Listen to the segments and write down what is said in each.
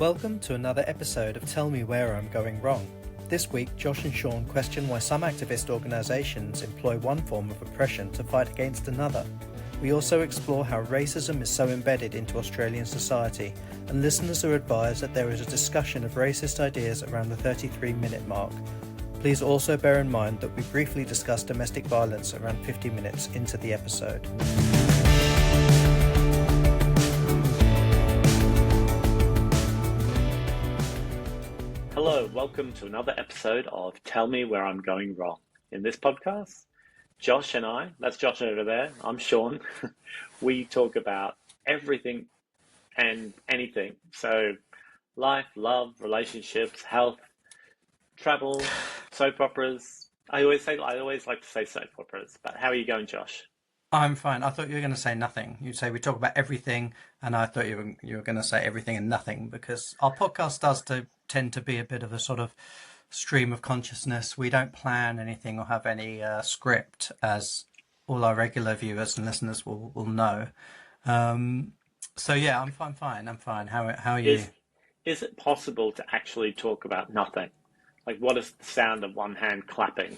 Welcome to another episode of Tell Me Where I'm Going Wrong. This week, Josh and Sean question why some activist organisations employ one form of oppression to fight against another. We also explore how racism is so embedded into Australian society, and listeners are advised that there is a discussion of racist ideas around the 33-minute mark. Please also bear in mind that we briefly discuss domestic violence around 50 minutes into the episode. Hello, welcome to another episode of Tell Me Where I'm Going Wrong. In this podcast, Josh and I, that's Josh over there, I'm Sean, we talk about everything and anything. So life, love, relationships, health, travel, soap operas. I always like to say soap operas, but how are you going, Josh? I'm fine. I thought you were going to say nothing. You'd say we talk about everything, and I thought you were going to say everything and nothing, because our podcast does tend to be a bit of a sort of stream of consciousness. We don't plan anything or have any script, as all our regular viewers and listeners will know. So yeah, I'm fine. How are you? Is it possible to actually talk about nothing? Like, what is the sound of one hand clapping?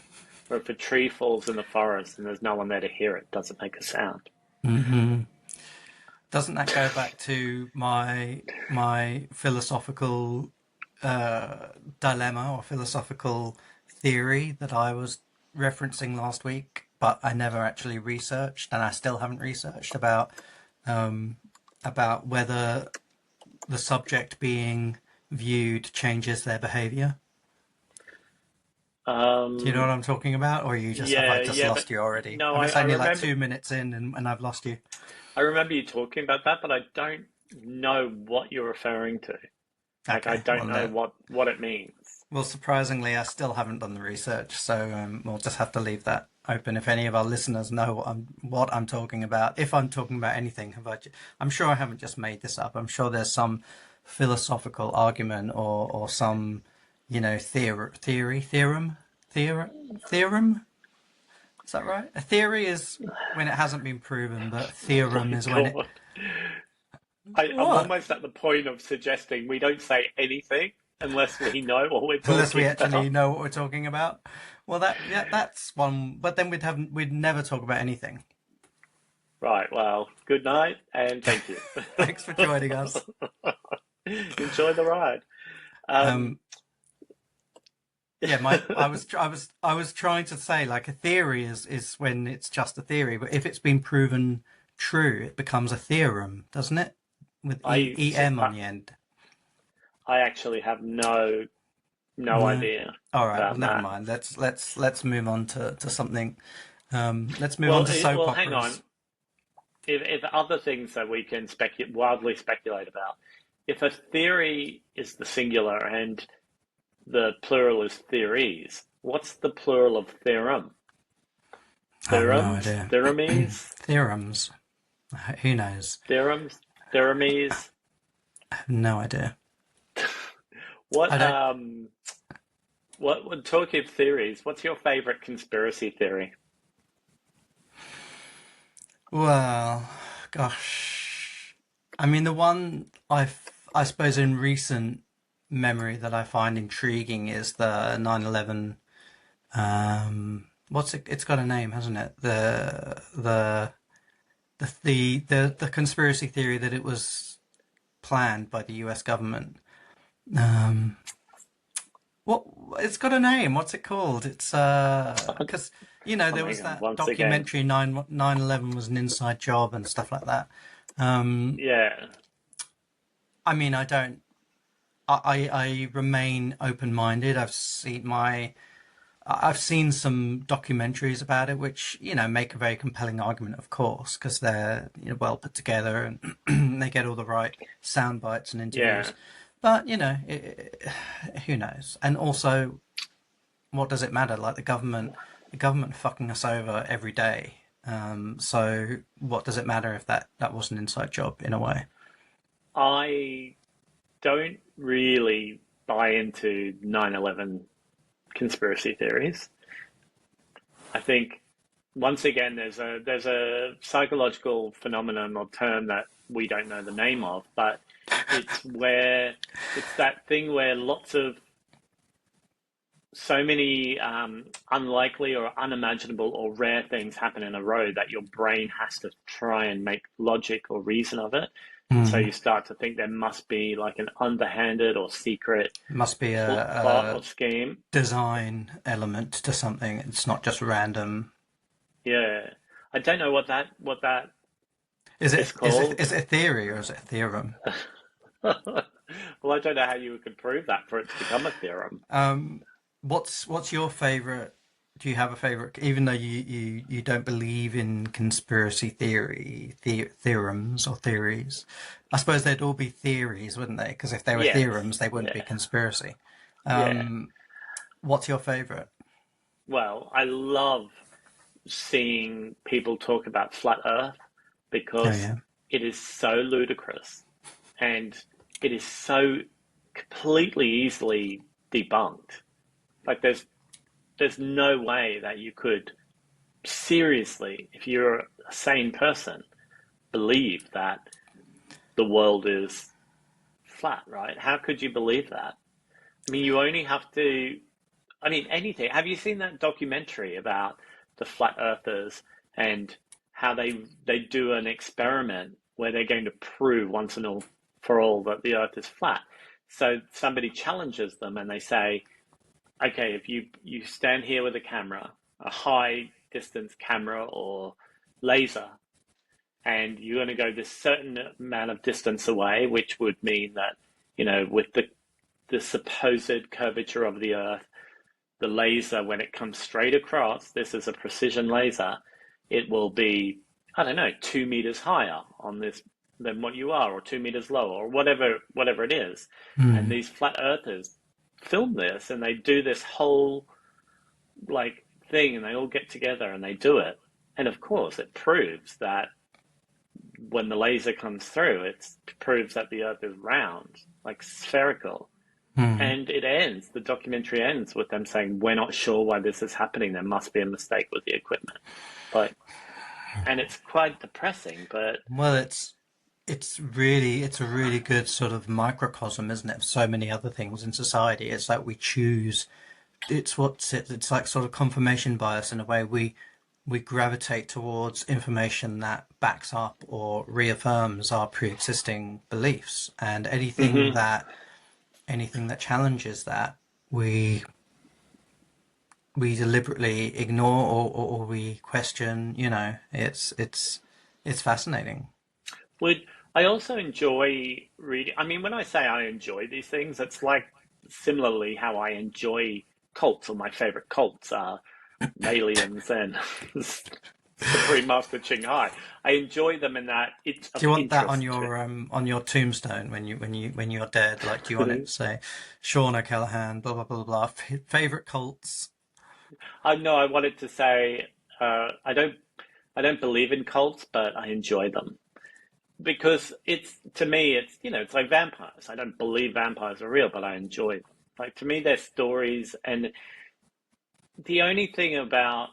Or if a tree falls in the forest and there's no one there to hear it, does it make a sound? Mm-hmm. Doesn't that go back to my philosophical dilemma or philosophical theory that I was referencing last week, but I never actually researched, and I still haven't researched about whether the subject being viewed changes their behaviour? Do you know what I'm talking about, or have I just lost you already? No, it's only like 2 minutes in, and I've lost you. I remember you talking about that, but I don't know what you're referring to. Like, okay, I don't know what it means. Well, surprisingly, I still haven't done the research, so we'll just have to leave that open. If any of our listeners know what I'm talking about, if I'm talking about anything, I'm sure I haven't just made this up. I'm sure there's some philosophical argument or some, theorem. Is that right? A theory is when it hasn't been proven, but theorem is when it... I'm almost at the point of suggesting we don't say anything unless we know what we're talking about. Unless we actually know what we're talking about. Well, that's one. But then we'd never talk about anything. Right. Well, good night and thank you. Thanks for joining us. Enjoy the ride. Yeah, I was trying to say, like, a theory is when it's just a theory, but if it's been proven true, it becomes a theorem, doesn't it? With EM on the end. I actually have no idea. All right, well, never mind. Let's move on to something. Let's move on to soap operas. Hang on. If other things that we can wildly speculate about, if a theory is the singular and the plural is theories, what's the plural of theorem? Theorems? I have no idea. Theoremes? Theorems. Who knows? Theorems? Theoremes? I have no idea. What talking of theories, what's your favorite conspiracy theory? Well, gosh. I mean, the one I suppose in recent memory that I find intriguing is the 9/11. What's it? It's got a name, hasn't it? The conspiracy theory that it was planned by the US government. It's got a name. What's it called? It's because there was that documentary 9/11 was an inside job and stuff like that. Yeah. I mean, I remain open-minded. I've seen some documentaries about it, which make a very compelling argument, of course, because they're well put together and they get all the right sound bites and interviews. Yeah. But who knows? And also, what does it matter? Like the government fucking us over every day. So what does it matter if that was an inside job in a way? I don't really buy into 9/11 conspiracy theories. I think once again there's a psychological phenomenon or term that we don't know the name of, but It's that thing where so many unlikely or unimaginable or rare things happen in a row that your brain has to try and make logic or reason of it. And so you start to think there must be like an underhanded or secret Must be plot a or scheme. design element to something. It's not just random. Yeah. I don't know what that is called. Is it a theory or is it a theorem? Well, I don't know how you could prove that for it to become a theorem. What's your favorite? Do you have a favorite? Even though you don't believe in conspiracy theorems or theories, I suppose they'd all be theories, wouldn't they? Because if they were Yes. theorems, they wouldn't be Yeah. conspiracy. Yeah. What's your favorite? Well, I love seeing people talk about flat Earth Oh because yeah. it is so ludicrous and it is so completely easily debunked. Like there's no way that you could seriously, if you're a sane person, believe that the world is flat, right? How could you believe that? I mean, you only have to, I mean, anything. Have you seen that documentary about the flat earthers and how they do an experiment where they're going to prove once and all for all that the earth is flat? So somebody challenges them and they say, okay, if you stand here with a camera, a high distance camera or laser, and you're going to go this certain amount of distance away, which would mean that, with the supposed curvature of the earth, the laser, when it comes straight across, this is a precision laser, it will be, I don't know, 2 meters higher on this than what you are, or 2 meters lower, or whatever it is. And these flat earthers film this and they do this whole like thing and they all get together and they do it. And of course it proves that when the laser comes through, it proves that the earth is round, like spherical. And the documentary ends with them saying, we're not sure why this is happening. There must be a mistake with the equipment. And it's quite depressing, but Well, it's a really good sort of microcosm, isn't it, of so many other things in society. It's like we choose. It's like sort of confirmation bias in a way. We gravitate towards information that backs up or reaffirms our pre-existing beliefs, and anything that challenges that, we deliberately ignore or we question. It's fascinating. would I also enjoy reading? I mean, when I say I enjoy these things, it's like similarly how I enjoy cults, or my favorite cults are aliens and Supreme Master Ching Hai. I enjoy them in that it's Do of you want that interest to. on your tombstone when you're dead? Like, do you want it to say Sean O'Callaghan, blah blah blah blah, favorite cults? I know I wanted to say I don't believe in cults, but I enjoy them because it's to me it's like vampires. I don't believe vampires are real, but I enjoy them. Like to me, they're stories, and the only thing about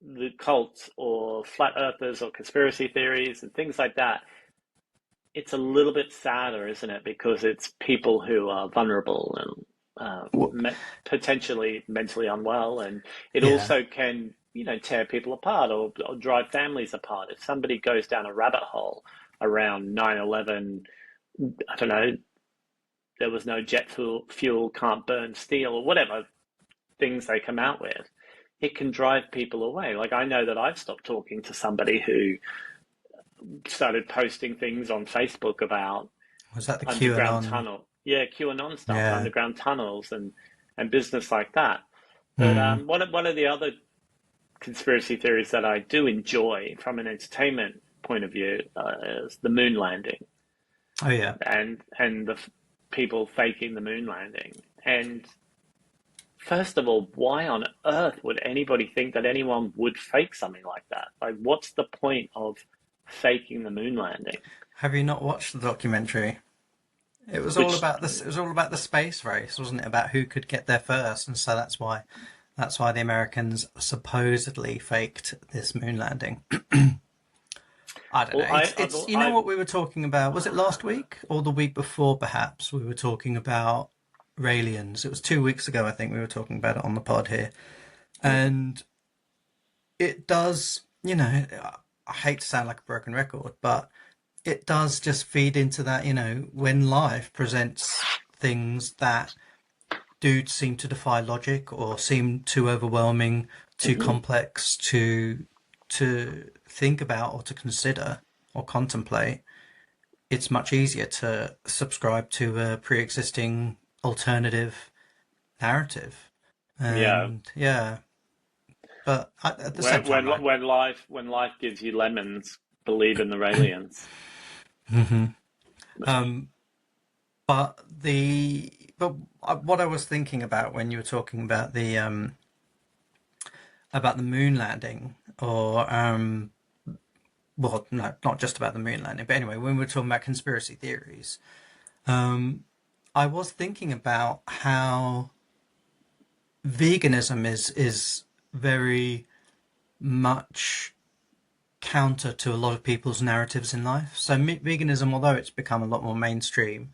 the cults or flat earthers or conspiracy theories and things like that, it's a little bit sadder, isn't it? Because it's people who are vulnerable and potentially mentally unwell, and it Yeah. also can, tear people apart or drive families apart. If somebody goes down a rabbit hole around 9/11, I don't know, there was no jet fuel, can't burn steel, or whatever things they come out with, it can drive people away. Like I know that I've stopped talking to somebody who started posting things on Facebook about Was that the underground QAnon? tunnel, yeah, QAnon stuff, Yeah. underground tunnels, and business like that. But Mm. one of the other conspiracy theories that I do enjoy from an entertainment point of view is the moon landing Oh yeah. and the people faking the moon landing. And first of all, why on earth would anybody think that anyone would fake something like that? Like, what's the point of faking the moon landing? Have you not watched the documentary? It was all Which, about this. It was all about the space race, wasn't it? About who could get there first, and so that's why the Americans supposedly faked this moon landing. I don't know. Well, It's you know what we were talking about? Was it last week or the week before? Perhaps we were talking about Raelians. It was 2 weeks ago, I think we were talking about it on the pod here, and it does. I hate to sound like a broken record, but it does just feed into that. When life presents things that do seem to defy logic or seem too overwhelming, too complex to think about or to consider or contemplate, it's much easier to subscribe to a pre-existing alternative narrative. yeah. And yeah, but at the same time, When life gives you lemons, believe in the Raelians. Mhm. um, but what I was thinking about when you were talking about the moon landing, or well, no, not just about the moon landing, but anyway, when we were talking about conspiracy theories, I was thinking about how veganism is very much counter to a lot of people's narratives in life. So veganism, although it's become a lot more mainstream,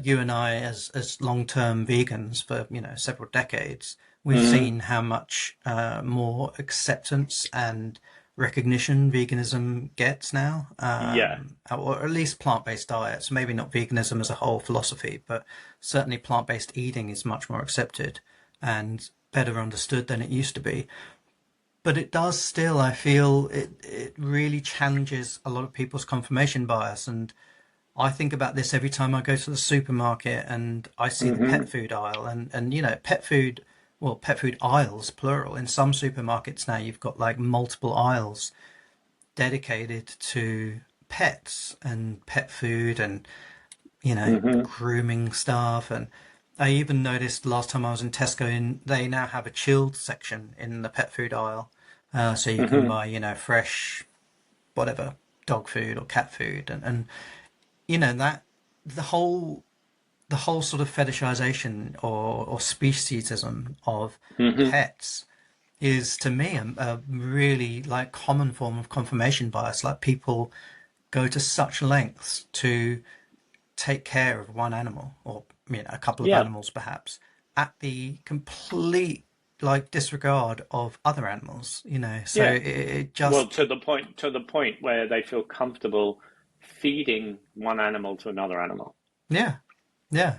you and I, as long-term vegans for several decades, we've Hmm. seen how much more acceptance and recognition veganism gets now, Yeah, or at least plant-based diets. Maybe not veganism as a whole philosophy, but certainly plant-based eating is much more accepted and better understood than it used to be. But it does still, I feel, it really challenges a lot of people's confirmation bias. And I think about this every time I go to the supermarket and I see the pet hmm, food aisle, and pet food, well, pet food aisles, plural. In some supermarkets now, you've got like multiple aisles dedicated to pets and pet food and, hmm, grooming stuff. And I even noticed last time I was in Tesco, they now have a chilled section in the pet food aisle. So you can hmm. buy, fresh, whatever, dog food or cat food. And that the whole the whole sort of fetishization or speciesism of Hmm. pets is to me a really like common form of confirmation bias. Like people go to such lengths to take care of one animal or a couple of Yeah, animals perhaps at the complete like disregard of other animals. So yeah. it Well, just to the point where they feel comfortable feeding one animal to another animal. yeah, yeah.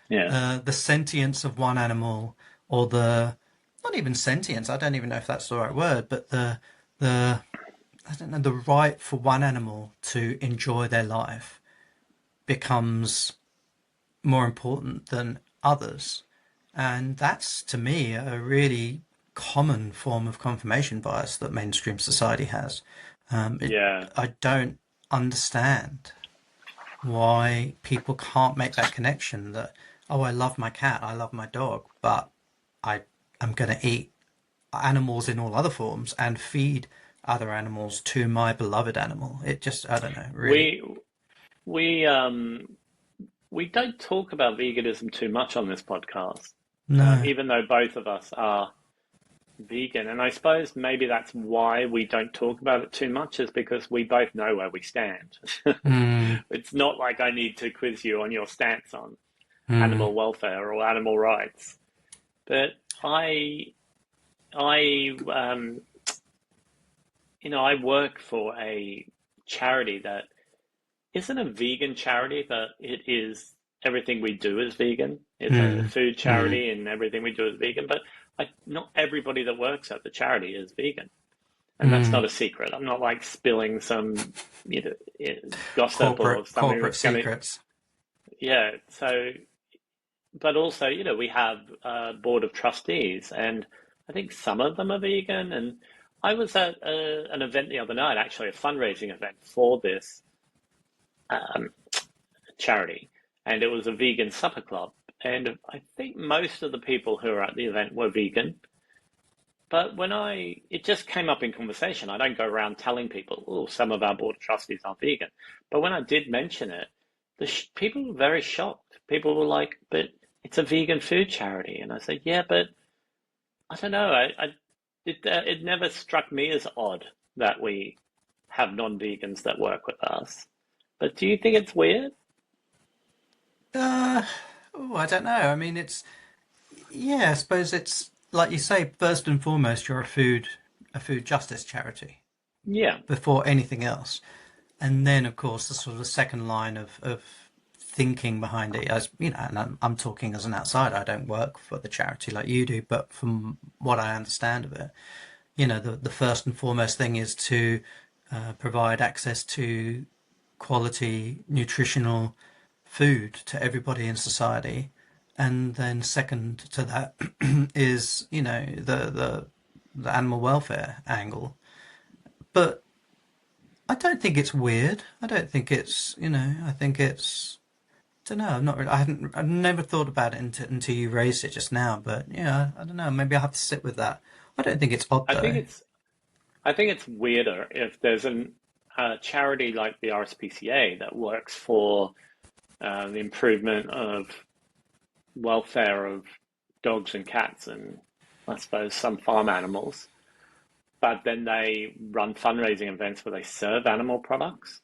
Yeah. The sentience of one animal, or the not even sentience. I don't even know if that's the right word, but the I don't know, the right for one animal to enjoy their life becomes more important than others. And that's, to me, a really common form of confirmation bias that mainstream society has. Yeah. I don't understand why people can't make that connection that, oh, I love my cat, I love my dog, but I am going to eat animals in all other forms and feed other animals to my beloved animal. It just, I don't know, really. We we um we don't talk about veganism too much on this podcast, No. even though both of us are vegan. And I suppose maybe that's why we don't talk about it too much, is because we both know where we stand. Mm, It's not like I need to quiz you on your stance on mm, animal welfare or animal rights. But I, I work for a charity that isn't a vegan charity, but it is everything we do is vegan. It's a mm, food mm. charity, and everything we do is vegan. But not everybody that works at the charity is vegan, and that's not Mm. a secret. I'm not like spilling some, you know, gossip or something Corporate that's going to, secrets. yeah. So, but also, we have a board of trustees, and I think some of them are vegan. And I was at an event the other night, actually a fundraising event for this um, charity, and it was a vegan supper club. And I think most of the people who were at the event were vegan. But it just came up in conversation. I don't go around telling people, oh, some of our board of trustees are vegan. But when I did mention it, people were very shocked. People were like, but it's a vegan food charity. And I said, yeah, but I don't know. It never struck me as odd that we have non-vegans that work with us. But do you think it's weird? Uh, I don't know. I mean, I suppose it's like you say. First and foremost, you're a food justice charity Yeah, before anything else, and then of course the sort of second line of thinking behind it, as you know, and I'm talking as an outsider. I don't work for the charity like you do, but from what I understand of it, the first and foremost thing is to provide access to quality nutritional food to everybody in society, and then second to that is the animal welfare angle. But I don't think it's weird. I don't think it's I think it's I don't know. I'm not really. I've never thought about it until you raised it just now. But yeah, I don't know. Maybe I have to sit with that. I don't think it's odd I think though. it's I think it's weirder if there's a charity like the RSPCA that works for the improvement of welfare of dogs and cats and I suppose some farm animals, but then they run fundraising events where they serve animal products.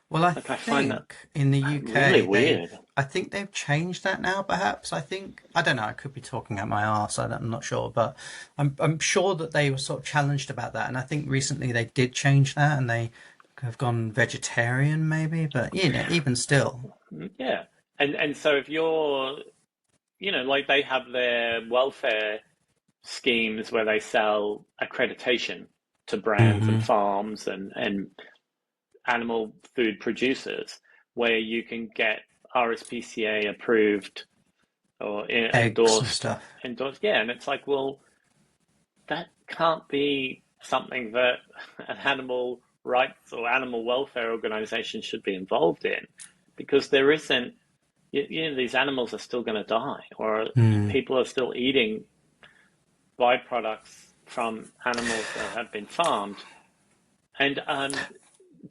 Well, I Like I find that think in the really UK weird. I think they've changed that now. Perhaps I don't know. I could be talking out my arse. I'm not sure, but I'm sure that they were sort of challenged about that, and I think recently they did change that, and they have gone vegetarian, maybe. But even still, Yeah. And so if you're, like they have their welfare schemes where they sell accreditation to brands and hmm farms and animal food producers where you can get RSPCA approved or eggs and stuff. endorsed. Yeah, and it's like, well, that can't be something that an animal rights or animal welfare organization should be involved in because there isn't, these animals are still going to die or Mm. people are still eating byproducts from animals that have been farmed. And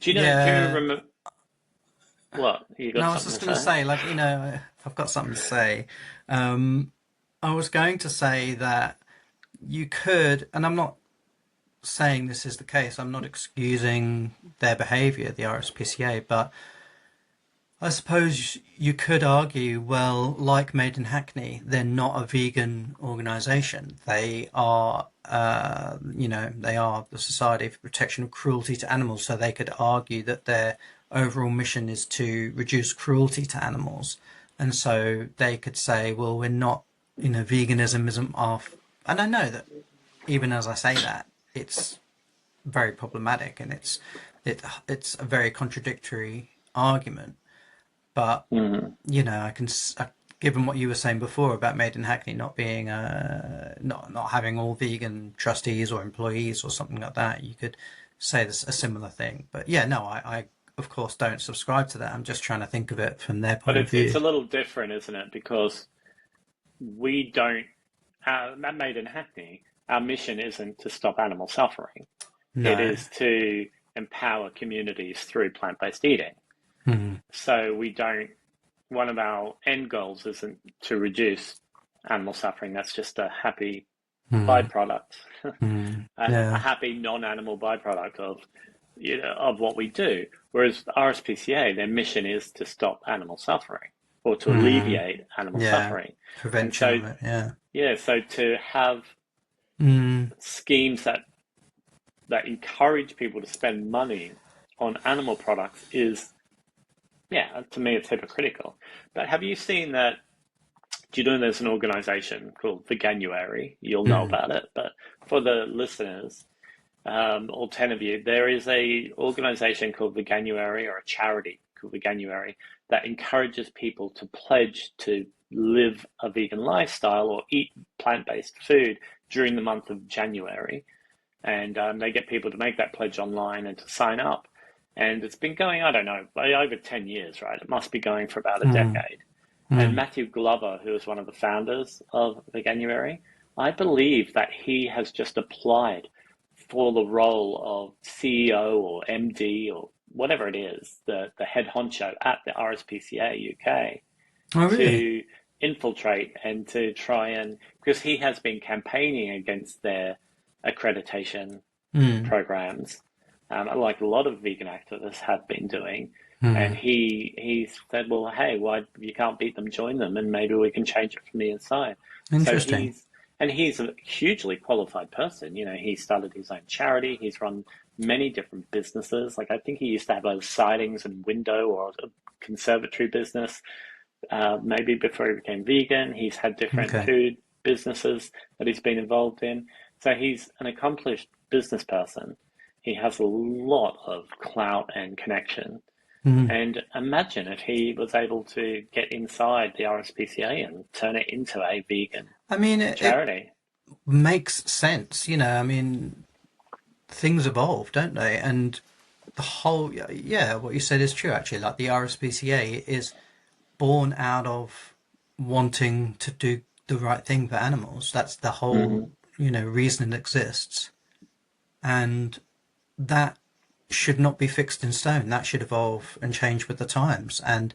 do you Yeah. remember what? You No, got I was something just to going to say? say, like, I've got something to say. Um, I was going to say that you could, and I'm not saying this is the case. I'm not excusing their behaviour, the RSPCA, but I suppose you could argue, well, like Made in Hackney, they're not a vegan organisation. They are, they are the Society for Protection of Cruelty to Animals. So they could argue that their overall mission is to reduce cruelty to animals. And so they could say, well, we're not, veganism isn't off. And I know that even as I say that, it's very problematic and it's a very contradictory argument. But Mm. I can, given what you were saying before about Made in Hackney not being, not having all vegan trustees or employees or something like that, you could say this a similar thing. But yeah, no, I of course don't subscribe to that. I'm just trying to think of it from their But point of it's view. a little different, isn't it? Because we don't, at Made in Hackney, our mission isn't to stop animal suffering. It No. is to empower communities through plant-based eating. Mm, So we don't, one of our end goals isn't to reduce animal suffering. That's just a happy mm, byproduct, a yeah. happy non-animal byproduct of, of what we do. Whereas RSPCA, their mission is to stop animal suffering or to Mm, alleviate animal yeah. suffering. And Prevention so, of it. Yeah. yeah, so to have Mm, schemes that encourage people to spend money on animal products is, yeah, to me, it's hypocritical. But have you seen that? Do you know there's an organization called Veganuary? You'll know mm, about it, but for the listeners, all 10 of you, there is a organization called Veganuary or a charity called Veganuary that encourages people to pledge to live a vegan lifestyle or eat plant-based food during the month of January. And they get people to make that pledge online and to sign up. And it's been going, I don't know, over 10 years, right? It must be going for about a mm, decade. And mm. Matthew Glover, who is one of the founders of Veganuary, I believe that he has just applied for the role of CEO or MD or whatever it is, the head honcho at the RSPCA UK Oh, really? to infiltrate and to try and, because he has been campaigning against their accreditation Mm, programs like a lot of vegan activists have been doing. And Mm. he said, well, hey, why if you can't beat them, join them, and maybe we can change it from the inside. So Interesting. he's a hugely qualified person. You know, he started his own charity. He's run many different businesses. Like I think he used to have a sidings and window or a conservatory business. Maybe before he became vegan, he's had different Okay. food businesses that he's been involved in. So he's an accomplished business person. He has a lot of clout and connection. Mm. And imagine if he was able to get inside the RSPCA and turn it into a vegan I mean, it charity. makes sense, you know. I mean, things evolve, don't they? And the whole, yeah, what you said is true, actually. Like the RSPCA is born out of wanting to do the right thing for animals. That's the whole, Hmm. reason it exists. And that should not be fixed in stone. That should evolve and change with the times. And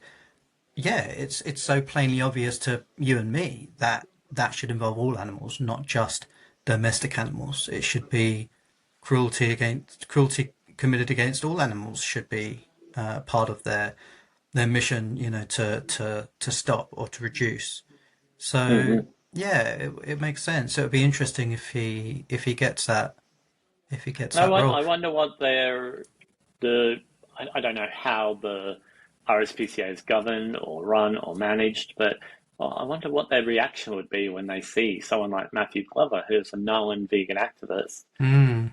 yeah, it's so plainly obvious to you and me that that should involve all animals, not just domestic animals. It should be cruelty committed against all animals should be part of their mission, to stop or to reduce. So Hmm. yeah, it makes sense. It would be interesting if he gets that role. I wonder what the I don't know how the RSPCA is governed or run or managed, but I wonder what their reaction would be when they see someone like Matthew Glover, who's a known vegan activist, Mm,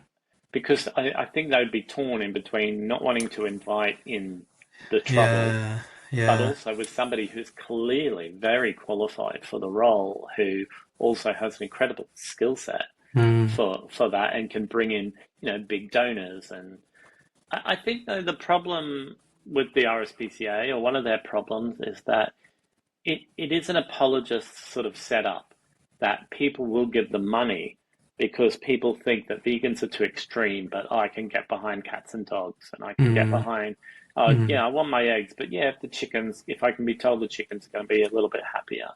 because I think they'd be torn in between not wanting to invite in the trouble, yeah, but yeah. also with somebody who's clearly very qualified for the role, who also has an incredible skill set Mm, for that and can bring in, big donors. And I think though the problem with the RSPCA, or one of their problems, is that it is an apologist sort of setup that people will give them money because people think that vegans are too extreme, but I can get behind cats and dogs and I can get mm, behind, mm, yeah, I want my eggs, but yeah, if I can be told the chickens are going to be a little bit happier,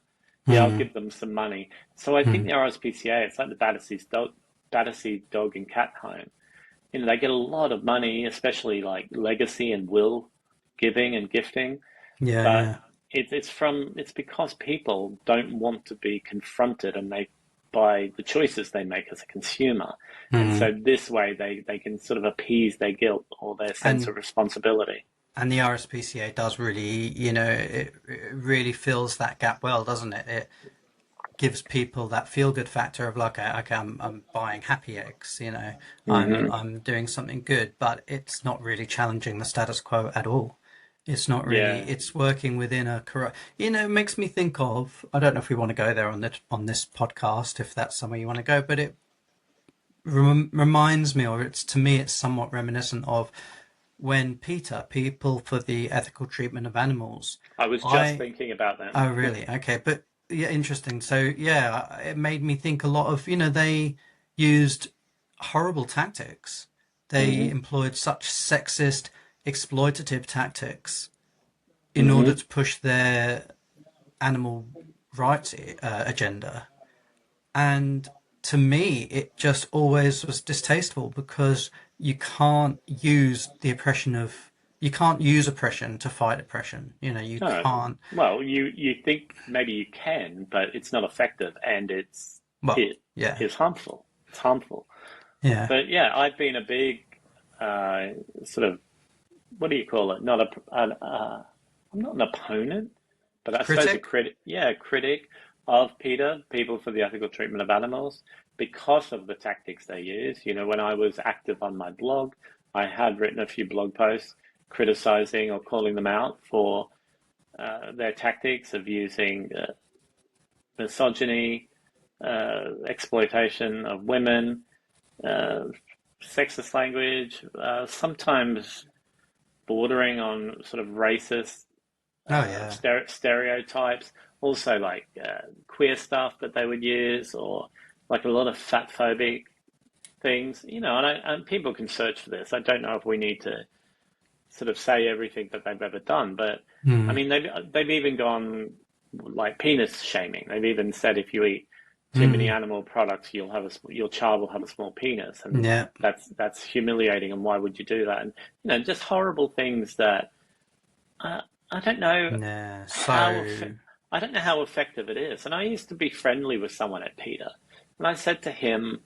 yeah, I'll mm, give them some money. So I think mm. the RSPCA, it's like the Battersea Dog and Cat Home. You know, they get a lot of money, especially like legacy and will giving and gifting, Yeah, but yeah. it's because people don't want to be confronted and they by the choices they make as a consumer. And Mm. so this way they can sort of appease their guilt or their sense And of responsibility. and the RSPCA does really, it really fills that gap well, doesn't it? It gives people that feel good factor of like, okay, I'm buying happy eggs, I'm Hmm. I'm doing something good, but it's not really challenging the status quo at all. It's not really. Yeah. It's working within a correct. It makes me think of. I don't know if we want to go there on this podcast, if that's somewhere you want to go, but it reminds me, or it's to me, it's somewhat reminiscent of when PETA, People for the Ethical Treatment of Animals. I was just I thinking about them. Oh, really? Okay, but yeah, interesting. So yeah, it made me think a lot of, they used horrible tactics. They Hmm. employed such sexist, exploitative tactics in order Hmm. to push their animal rights agenda. And to me, it just always was distasteful because you can't use oppression to fight oppression. You No. can't. Well, you think maybe you can, but it's not effective and Well, it yeah, is harmful. It's harmful. yeah. But yeah, I've been a big uh, sort of, what do you call it? Not I'm not an opponent, but I suppose a Critic? critic. Yeah, a critic of PETA, People for the Ethical Treatment of Animals, because of the tactics they use. You know, when I was active on my blog, I had written a few blog posts criticizing or calling them out for their tactics of using misogyny, exploitation of women, uh, sexist language, sometimes bordering on sort of racist Oh yeah. stereotypes, also like queer stuff that they would use, or like a lot of fat phobic things, and people can search for this. I don't know if we need to sort of say everything that they've ever done, but I Hmm. mean, they've even gone like penis shaming. They've even said if you eat too many animal products, your child will have a small penis, and Yeah. that's humiliating. And why would you do that? And just horrible things that uh, I don't know Yeah. how So I don't know how effective it is. And I used to be friendly with someone at PETA, and I said to him,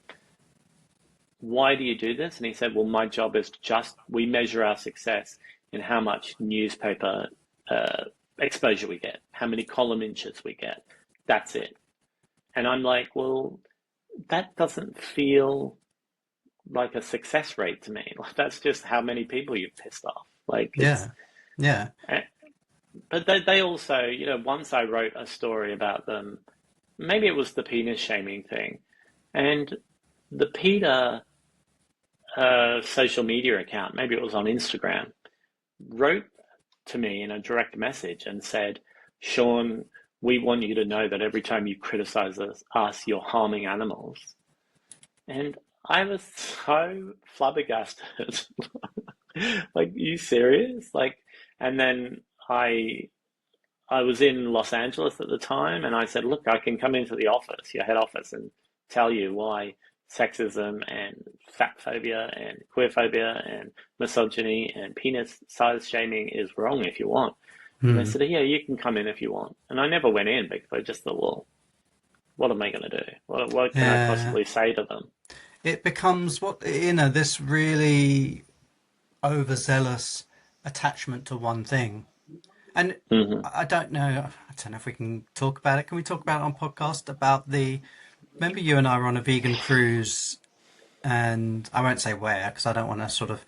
"Why do you do this?" And he said, "Well, my job is just we measure our success in how much newspaper uh, exposure we get, how many column inches we get. That's it." And I'm like, well, that doesn't feel like a success rate to me. Like that's just how many people you've pissed off. Like it's, yeah. Yeah. eh, but they also, once I wrote a story about them, maybe it was the penis shaming thing, and the PETA social media account, maybe it was on Instagram, wrote to me in a direct message and said, Sean, we want you to know that every time you criticize us, you're harming animals. And I was so flabbergasted. Like, you serious? Like, and then I was in Los Angeles at the time, and I said, look, I can come into the office, your head office, and tell you why sexism and fat phobia and queer phobia and misogyny and penis size shaming is wrong if you want. And they Hmm. said, yeah, you can come in if you want. And I never went in because I just thought, well, what am I going to do? What can I Yeah. possibly say to them? It becomes this really overzealous attachment to one thing. And Hmm. I don't know if we can talk about it. Can we talk about it on podcast about remember you and I were on a vegan cruise, and I won't say where because I don't want to sort of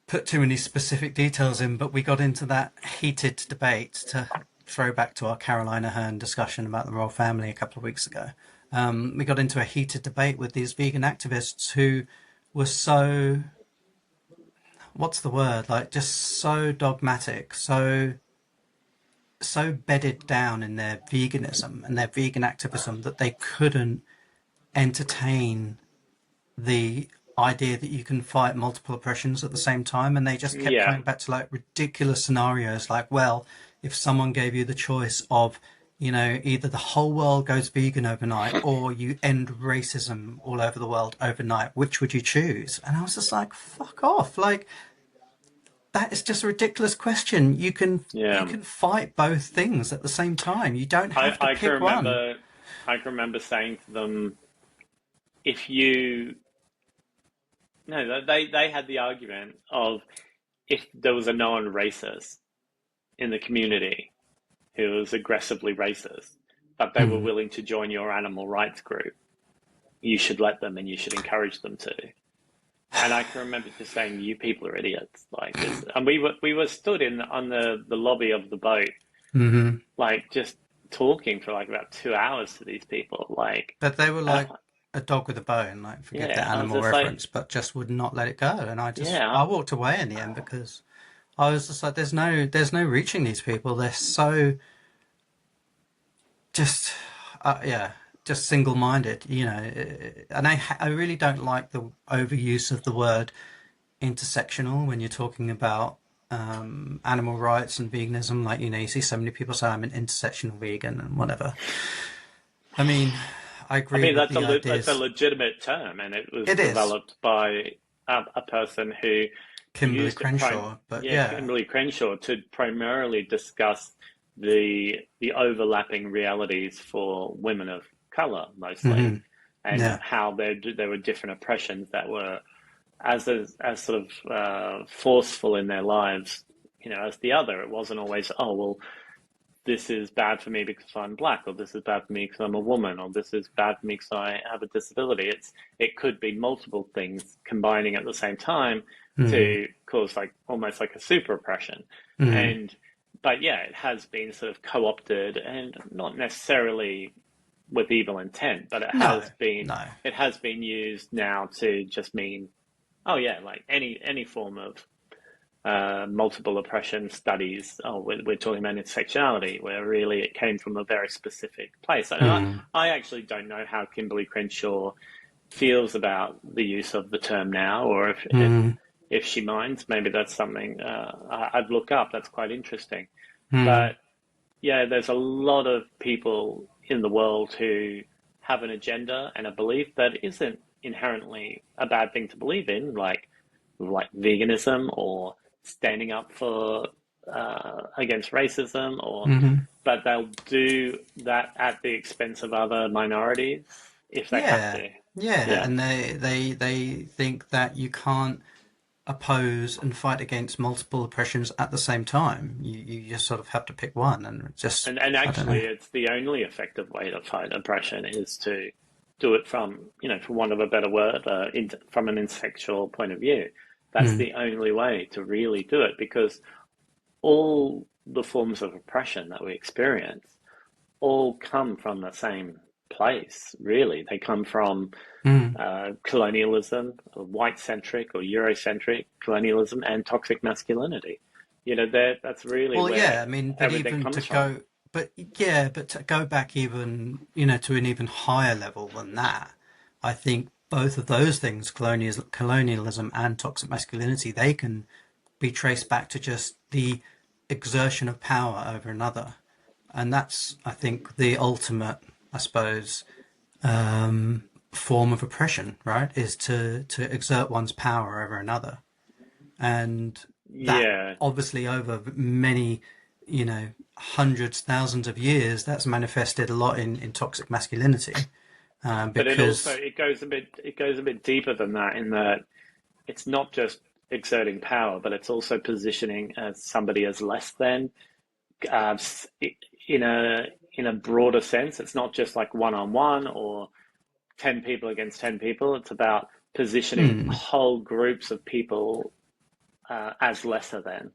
put too many specific details in, but we got into that heated debate to throw back to our Carolina Hearn discussion about the royal family a couple of weeks ago. We got into a heated debate with these vegan activists who were so, what's the word, like just so dogmatic, so bedded down in their veganism and their vegan activism that they couldn't entertain the idea that you can fight multiple oppressions at the same time. And they just kept Yeah, coming back to like ridiculous scenarios like, well, if someone gave you the choice of, either the whole world goes vegan overnight or you end racism all over the world overnight, which would you choose? And I was just like, fuck off. Like, that is just a ridiculous question. You yeah. can fight both things at the same time. You don't I, have to I can pick one. remember, I can remember saying to them, if you, no, they had the argument of if there was a known racist in the community who was aggressively racist, but they were Hmm. willing to join your animal rights group, you should let them and you should encourage them to. And I can remember just saying, "You people are idiots!" Like this, and we were stood in on the lobby of the boat, Hmm. like just talking for like about 2 hours to these people. Like, But they were and like a dog with a bone, like forget the yeah, I was animal just like, reference, but just would not let it go. And I yeah, walked away in the end because I was just like, there's no reaching these people. They're so just, yeah, just single-minded, And I really don't like the overuse of the word intersectional when you're talking about animal rights and veganism. Like, you see so many people say I'm an intersectional vegan and whatever. I mean, I I agree mean with that's the that's a ideas. legitimate term, and it was It is developed by a person who Kimberly used it Crenshaw, but yeah, yeah. Kimberly Crenshaw, to primarily discuss the overlapping realities for women of color mostly, Hmm. and Yeah. how there were different oppressions that were as sort of forceful in their lives, as the other. It wasn't always, oh well, this is bad for me because I'm black, or this is bad for me because I'm a woman, or this is bad for me because I have a disability. It could be multiple things combining at the same time Hmm. to cause like almost like a super oppression. Hmm. And but yeah, it has been sort of co-opted, and not necessarily with evil intent, but No, no. it has been used now to just mean, oh yeah, like any form of multiple oppression studies. Oh, we're talking about intersectionality, where really it came from a very specific place. And Hmm. I actually don't know how Kimberly Crenshaw feels about the use of the term now, or Hmm. if she minds. Maybe that's something I'd look up. That's quite interesting. Hmm. But yeah, there's a lot of people in the world who have an agenda and a belief that isn't inherently a bad thing to believe in, like veganism or standing up for against racism, or Hmm. but they'll do that at the expense of other minorities if they have Yeah, to. yeah, Yeah. and they think that you can't oppose and fight against multiple oppressions at the same time. You just sort of have to pick one, and just And I don't actually, know. it's the only effective way to fight oppression is to do it from, for want of a better word, from an intersectional point of view. That's Mm, the only way to really do it, because all the forms of oppression that we experience all come from the same place, really. They come from mm. colonialism, white centric or Eurocentric colonialism, and toxic masculinity. That's really Well, where yeah, I mean, but everything even to comes from. go, but yeah, but to go back even, to an even higher level than that, I think both of those things, colonialism and toxic masculinity, they can be traced back to just the exertion of power over another. And that's, I think, the ultimate, I suppose, form of oppression, right? Is to exert one's power over another, and that Yeah, obviously over many, hundreds, thousands of years, that's manifested a lot in toxic masculinity, but it also because it goes a bit deeper than that, in that it's not just exerting power, but it's also positioning as somebody as less than, uh, in a broader sense. It's not just like one on one or 10 people against 10 people. It's about positioning hmm, whole groups of people as lesser than,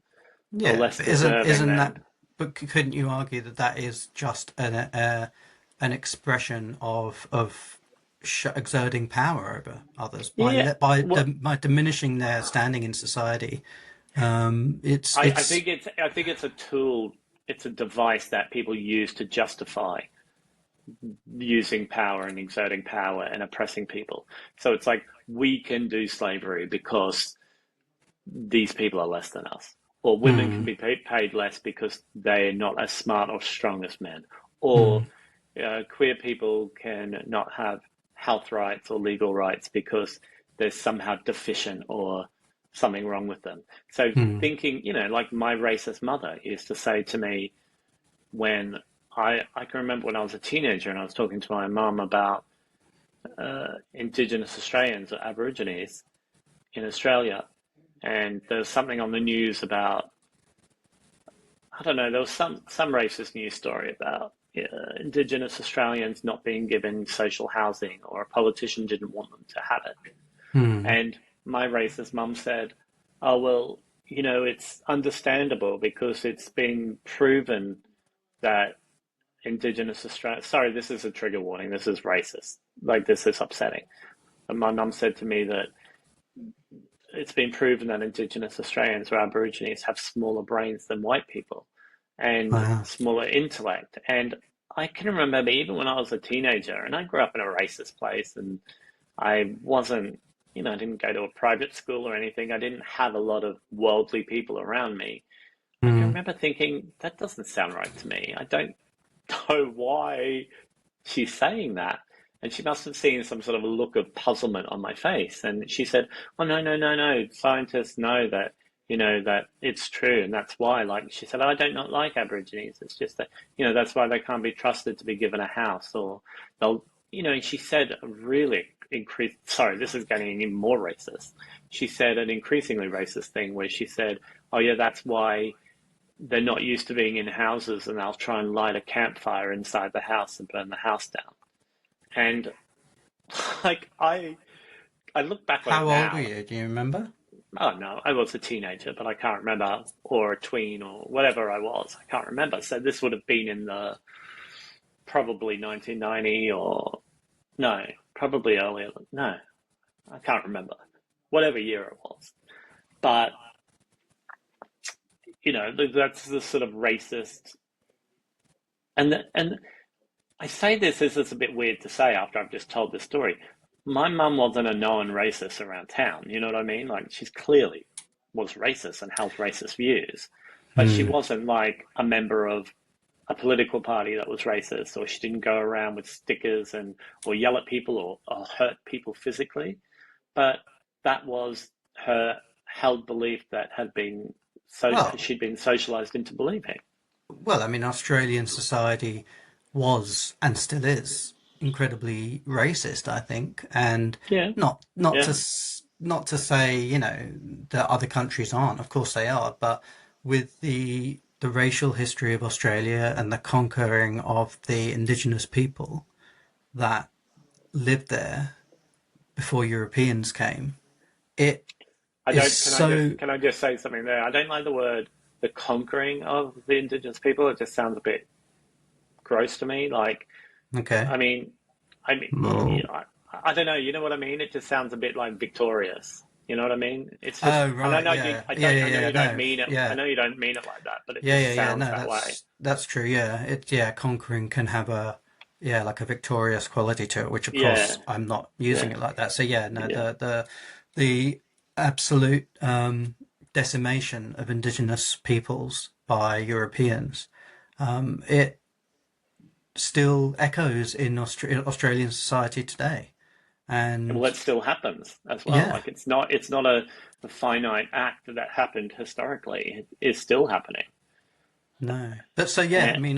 or yeah, less but deserving isn't than. that? But couldn't you argue that that is just an expression of exerting power over others by Yeah, well, by diminishing their standing in society? It's I it's think it's a tool, it's a device that people use to justify using power and exerting power and oppressing people. So it's like, we can do slavery because these people are less than us, or women can mm, be paid less because they're not as smart or strong as men, or mm, queer people can not have health rights or legal rights because they're somehow deficient or something wrong with them. So mm, thinking, like my racist mother used to say to me, when I can remember when I was a teenager and I was talking to my mum about Indigenous Australians or Aborigines in Australia, and there was something on the news about, I don't know, there was some racist news story about Indigenous Australians not being given social housing, or a politician didn't want them to have it. mm, And my racist mum said, "Oh well, it's understandable because it's been proven that Indigenous Australia." Sorry, this is a trigger warning. This is racist. Like, this is upsetting. And my mum said to me that it's been proven that Indigenous Australians or Aborigines have smaller brains than white people, and wow, smaller intellect. And I can remember, even when I was a teenager, and I grew up in a racist place, and I wasn't, I didn't go to a private school or anything. I didn't have a lot of worldly people around me. I can mm, remember thinking, that doesn't sound right to me. I don't know why she's saying that. And she must have seen some sort of a look of puzzlement on my face. And she said, "Oh, no, no, no, no. Scientists know that, that it's true. And that's why," like she said, "I don't not like Aborigines. It's just that, that's why they can't be trusted to be given a house, or they'll," and she said a really increased, sorry, this is getting even more racist. She said an increasingly racist thing where she said, "Oh, yeah, that's why they're not used to being in houses, and they'll try and light a campfire inside the house and burn the house down." And like, I look back on it how old were now. you? Do you remember? Oh no, I was a teenager, but I can't remember, or a tween, or whatever I was. I can't remember. So this would have been in the probably 1990, or no, probably earlier. No, I can't remember. Whatever year it was. But, that's the sort of racist. And I say this as it's a bit weird to say after I've just told this story. My mum wasn't a known racist around town. You know what I mean? Like, she's clearly was racist and held racist views, but she Mm, wasn't like a member of, a political party that was racist, or she didn't go around with stickers and or yell at people or hurt people physically. But that was her held belief that had been Well, she'd been socialized into believing. well, I mean, Australian society was and still is incredibly racist, I think, and Yeah, not to yeah. not to say, that other countries aren't. Of course they are, but with the racial history of Australia and the conquering of the Indigenous people that lived there before Europeans came, it I is don't. so Can I just say something there? I don't like the word the conquering of the Indigenous people. It just sounds a bit gross to me. Like, okay. I mean, I mean, Well, I don't know. You know what I mean? It just sounds a bit like victorious. You know what I mean? It's just, oh and I right, know you, yeah, yeah, yeah, I know yeah. you don't No, mean it. I yeah. know you don't mean it like that, but it Yeah, just yeah, yeah. sounds No, that way. that's true. Yeah, conquering can have like a victorious quality to it, which of Yeah, course I'm not using yeah, it like that. So yeah, no, yeah. the absolute decimation of indigenous peoples by Europeans, it still echoes in Australian society today. Well, And it still happens as well. yeah, Like it's not a finite act that happened historically. It is still happening. no. But so yeah, I And mean,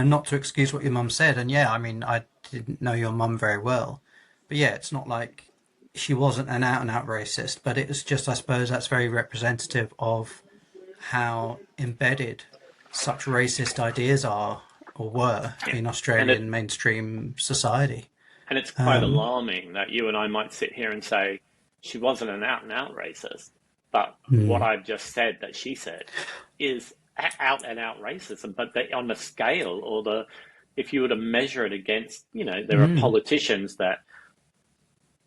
not to excuse what your mum said, and yeah, I mean, I didn't know your mum very well, but yeah, it's not like she wasn't an out and out racist, but it was just, I suppose, that's very representative of how embedded such racist ideas are or were in and it Australian mainstream society. and it's quite Um, alarming that you and I might sit here and say she wasn't an out and out racist, but what mm, I've just said that she said is out and out racism. But on the scale or the if you were to measure it against, there are mm, politicians that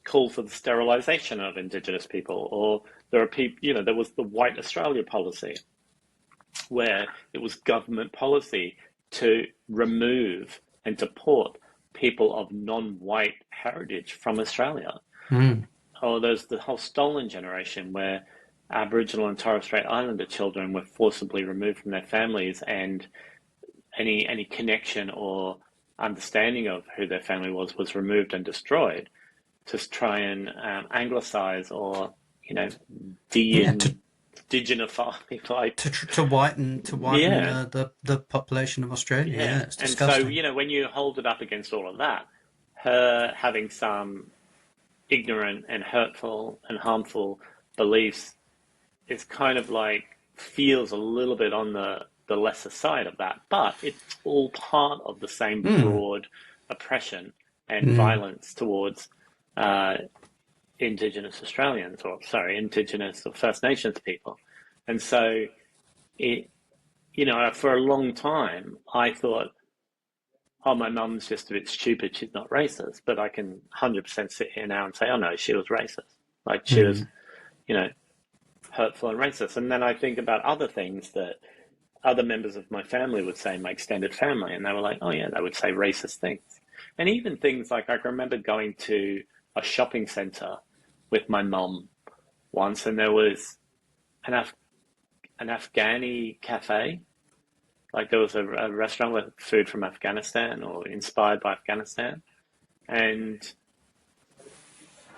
call for the sterilisation of Indigenous people, or there are people, there was the White Australia policy, where it was government policy to remove and deport people of non-white heritage from Australia. mm, Or there's the whole stolen generation where Aboriginal and Torres Strait Islander children were forcibly removed from their families, and any connection or understanding of who their family was removed and destroyed to try and anglicize or yeah, de-indigenify, like. to whiten Yeah, the population of Australia. yeah. Yeah, it's And so, disgusting. when you hold it up against all of that, her having some ignorant and hurtful and harmful beliefs is kind of like feels a little bit on the lesser side of that, but it's all part of the same Mm, broad oppression and mm. violence towards uh, Indigenous Australians, or sorry, Indigenous or First Nations people. And so it, for a long time, I thought, oh, my mum's just a bit stupid. She's not racist. But I can 100% sit here now and say, oh, no, she was racist. Like she was, Mm. you know, hurtful and racist. And then I think about other things that other members of my family would say, my extended family, and they were like, oh, yeah, they would say racist things. And even things like I can remember going to a shopping centre with my mum once, and there was an, an Afghani cafe. Like there was a restaurant with food from Afghanistan or inspired by Afghanistan. And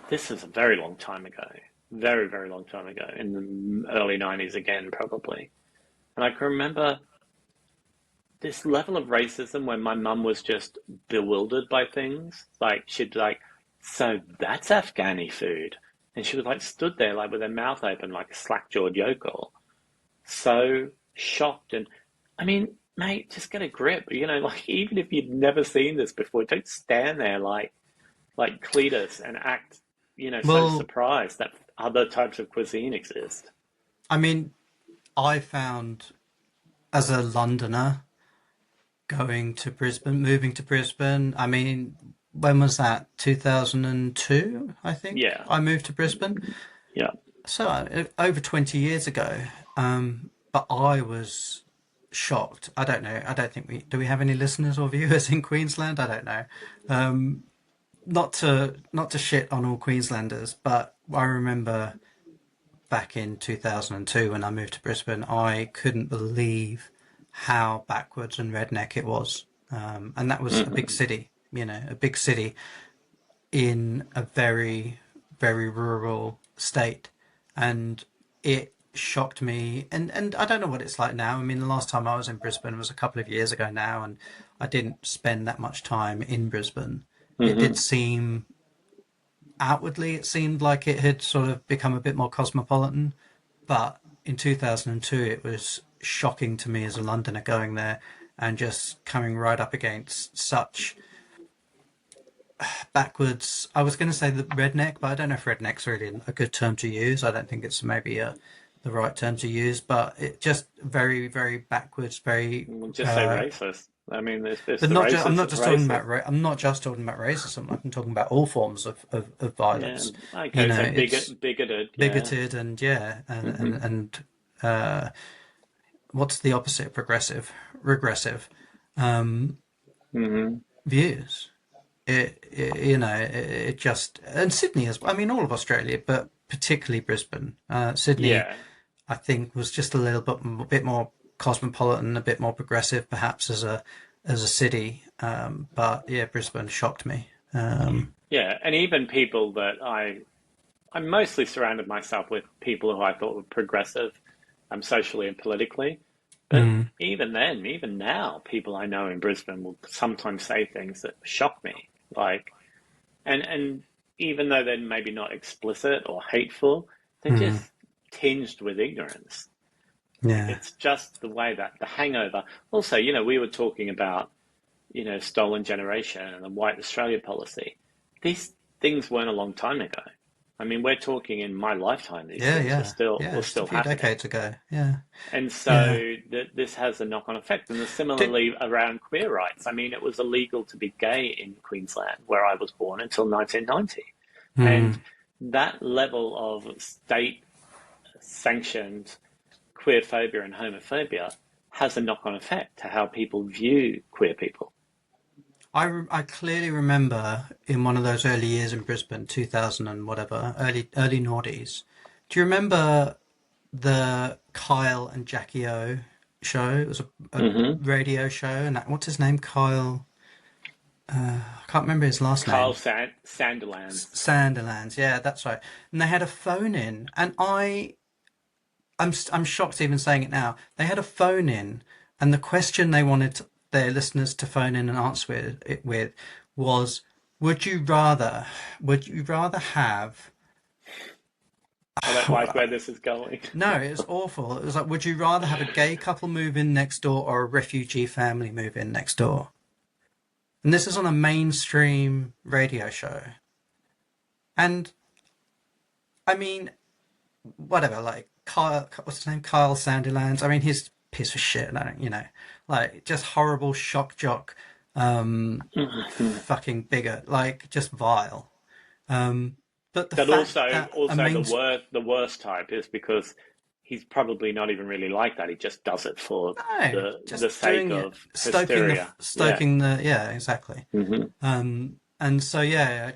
this is a very long time ago, very, very long time ago, in the early 90s again, probably. And I can remember this level of racism when my mum was just bewildered by things. Like she'd like, so that's Afghani food. And she was like stood there like with her mouth open like a slack-jawed yokel. So shocked. And I mean, mate, just get a grip. Like even if you've never seen this before, don't stand there like Cletus and act, so Well, surprised that other types of cuisine exist. I mean, I found as a Londoner moving to Brisbane. I mean, when was that? 2002, I think Yeah, I moved to Brisbane. yeah. So over 20 years ago. But I was shocked. I don't know. I don't think we have any listeners or viewers in Queensland. I don't know. Um, not to shit on all Queenslanders, but I remember back in 2002 when I moved to Brisbane, I couldn't believe how backwards and redneck it was. And that was a big city, a big city in a very, very rural state. And it shocked me. And I don't know what it's like now. I mean, the last time I was in Brisbane was a couple of years ago now, and I didn't spend that much time in Brisbane. It did seem, outwardly, it seemed like it had sort of become a bit more cosmopolitan. But in 2002, it was shocking to me as a Londoner going there and just coming right up against such backwards. I was going to say the redneck, but I don't know if redneck's really a good term to use. I don't think it's maybe the right term to use, but it just very, very backwards, very. We'll just say racist. I mean, there's But the not racist. I'm not just racist. talking about. I'm not just talking about racism. I'm talking about all forms of violence. Yeah, okay, so bigoted, bigoted, and what's the opposite? Progressive, regressive views. It just, and Sydney as well. I mean, all of Australia, but particularly Brisbane. Sydney, Yeah. I think, was just a little bit more cosmopolitan, a bit more progressive, perhaps as a city. But yeah, Brisbane shocked me. Yeah, and even people that I mostly surrounded myself with people who I thought were progressive, socially and politically. But even then, even now, people I know in Brisbane will sometimes say things that shock me. Like, and even though they're maybe not explicit or hateful, they're just tinged with ignorance. Yeah. It's just the way that the hangover. Also, we were talking about, stolen generation and the white Australia policy. These things weren't a long time ago. I mean, we're talking in my lifetime. These things are still a few happening. decades ago. Yeah. And so this has a knock-on effect. And similarly around queer rights. I mean, it was illegal to be gay in Queensland, where I was born, until 1990. And that level of state-sanctioned queerphobia and homophobia has a knock-on effect to how people view queer people. I clearly remember in one of those early years in Brisbane, 2000 and whatever, early noughties. Do you remember the Kyle and Jackie O show? It was a radio show, and what's his name? Kyle. I can't remember his last name. Kyle Sandilands. Sandilands, yeah, that's right. And they had a phone in, and I'm shocked even saying it now. They had a phone in, and the question they wanted their listeners to phone in and answer it with was, would you rather have... I don't like where this is going. No, it was awful. It was like, would you rather have a gay couple move in next door or a refugee family move in next door? And this is on a mainstream radio show. And, I mean, whatever, like, what's his name? Kyle Sandilands. I mean, he's a piece of shit, like, just horrible shock jock, fucking bigot, like, just vile. But the worst type is because he's probably not even really like that. He just does it for the sake of hysteria. Exactly. And so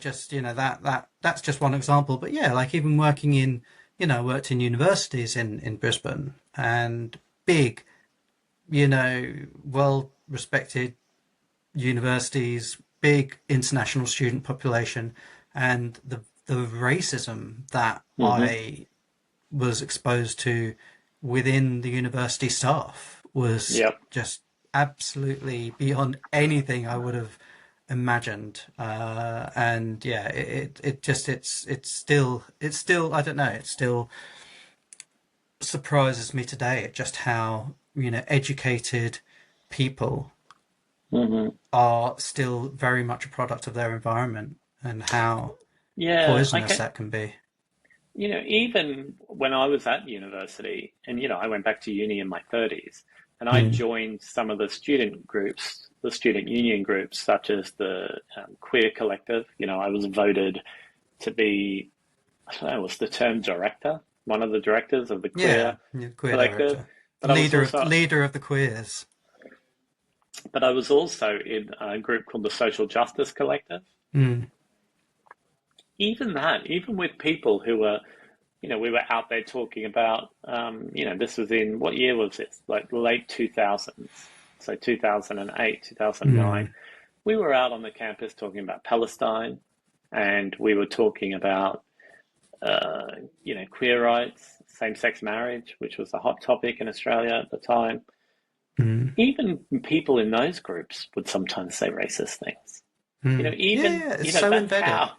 just that's just one example. But like even working in worked in universities in Brisbane, and big, well respected universities, big international student population, and the racism that I was exposed to within the university staff was just absolutely beyond anything I would have imagined. And it's still I don't know, it still surprises me today at just how educated people are still very much a product of their environment, and how poisonous that can be. Even when I was at university, and I went back to uni in my 30s, and I joined some of the student groups, the student union groups, such as the Queer Collective. I was voted to be, I don't know, what's the term, director? One of the directors of the Queer Collective. Leader of the queers. But I was also in a group called the Social Justice Collective. Even with people who were we were out there talking about, this was in, what year was it? Like late 2000s. So 2008, 2009. Mm. We were out on the campus talking about Palestine, and we were talking about, queer rights, same-sex marriage, which was a hot topic in Australia at the time. Mm. Even people in those groups would sometimes say racist things. Mm. Even, Yeah, it's so that's embedded. how,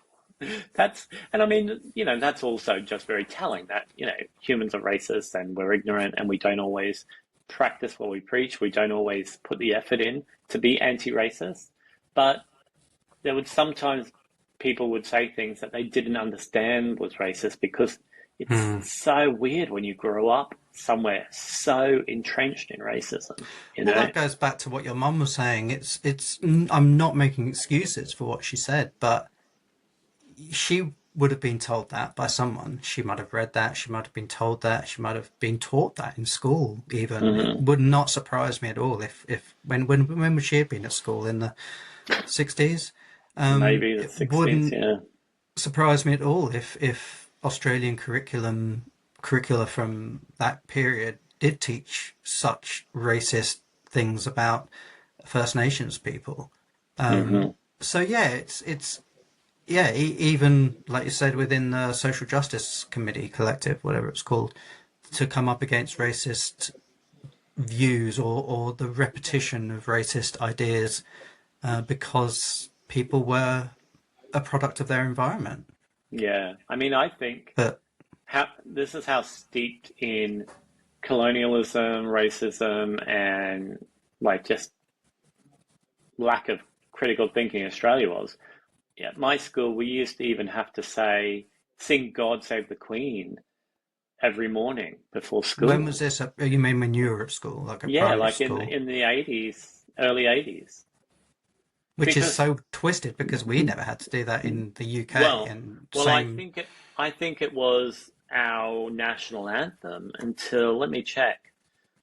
and I mean, that's also just very telling that, humans are racist and we're ignorant and we don't always practice what we preach. We don't always put the effort in to be anti-racist. But there would sometimes people would say things that they didn't understand was racist because it's Mm. so weird when you grow up somewhere so entrenched in racism, Well, that goes back to what your mum was saying. I'm not making excuses for what she said, but she would have been told that by someone. She might have read that. She might have been told that. She might have been taught that in school. Even it Mhm. would not surprise me at all if when would she have been at school in the 60s? Maybe the It 60s, wouldn't yeah. surprise me at all if Australian curricula from that period did teach such racist things about First Nations people. Hmm. So yeah, it's yeah, even like you said within the Social Justice Committee collective, whatever it's called, to come up against racist views or the repetition of racist ideas because people were a product of their environment. Yeah. I mean, I think But this is how steeped in colonialism, racism, and like just lack of critical thinking Australia was. Yeah, at my school, we used to even have to sing God Save the Queen every morning before when was school. this? You mean when you were at school, like at Yeah, primary like in school? in the 80s, early 80s. Which is Because so twisted because we never had to do that in the UK. well, And well, I same, think it was our national anthem until, let me check.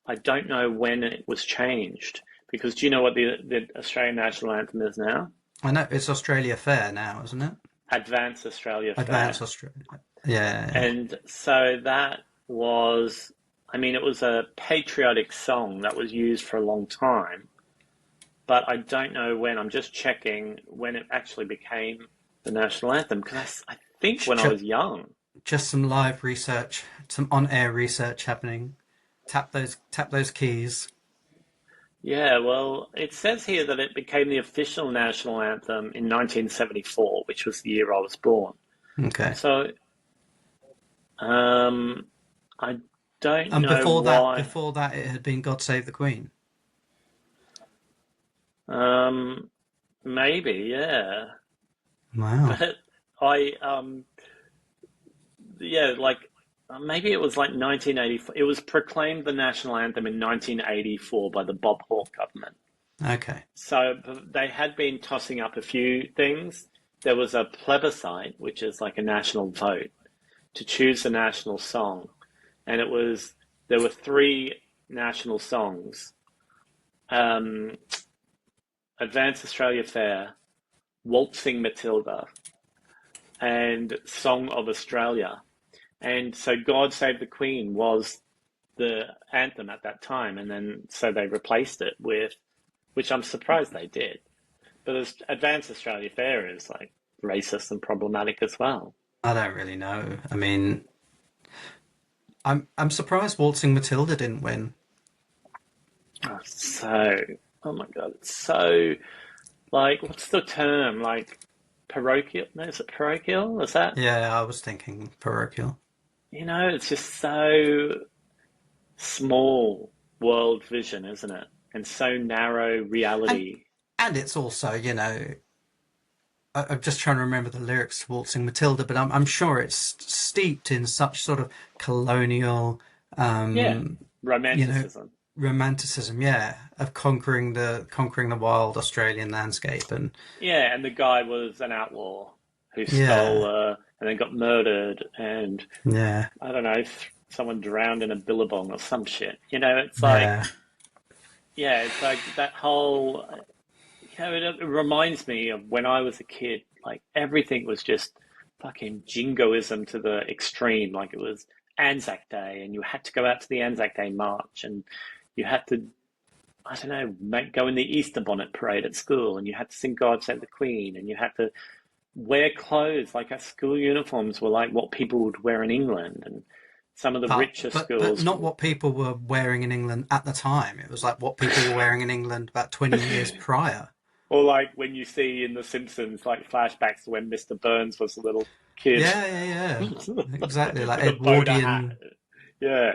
I don't know when it was changed because do you know what the Australian national anthem is now? I know it's Australia Fair now, isn't it? Advance Australia Advanced Fair. Australia. Yeah. And so that was, I mean, it was a patriotic song that was used for a long time, but I don't know when. I'm just checking when it actually became the national anthem because I think when I Just, was young. just some live research, some on-air research happening. Tap those keys. Yeah, well, it says here that it became the official national anthem in 1974, which was the year I was born. Okay. So, um, I don't And know before that, why. before that, it had been "God Save the Queen." Um, Maybe, yeah. Wow. But I, yeah, like maybe it was like 1984. It was proclaimed the national anthem in 1984 by the Bob Hawke government. Okay. So they had been tossing up a few things. There was a plebiscite, which is like a national vote, to choose the national song. And there were three national songs: um, Advance Australia Fair, Waltzing Matilda, and Song of Australia. And so God Save the Queen was the anthem at that time. And then so they replaced it with, which I'm surprised they did. But as Advance Australia Fair is like racist and problematic as well. I don't really know. I mean, I'm surprised Waltzing Matilda didn't win. So, oh my God, it's so like, what's the term? Like parochial? No, is it parochial? Is that? Yeah, I was thinking parochial. It's just so small world vision, isn't it? And so narrow And reality. and it's also, I'm just trying to remember the lyrics to Waltzing Matilda, but I'm sure it's steeped in such sort of colonial, Yeah, um, you know, romanticism. romanticism, yeah, of conquering the wild Australian landscape, and Yeah, and the guy was an outlaw who stole yeah, and then got murdered, and yeah, I don't know, someone drowned in a billabong or some shit. It's like, yeah. yeah, it's like that whole, it reminds me of when I was a kid. Like everything was just fucking jingoism to the extreme. Like, it was Anzac Day, and you had to go out to the Anzac Day march, and you had to, I don't know, go in the Easter bonnet parade at school, and you had to sing God Save the Queen, and you had to wear clothes. Like, our school uniforms were like what people would wear in England, and some of the richer But schools. not what people were wearing in England at the time. It was like what people were wearing in England about 20 years prior. Or like when you see in The Simpsons, like flashbacks to when Mr. Burns was a little kid. Yeah. Exactly, like with a bowler Edwardian. hat. Yeah.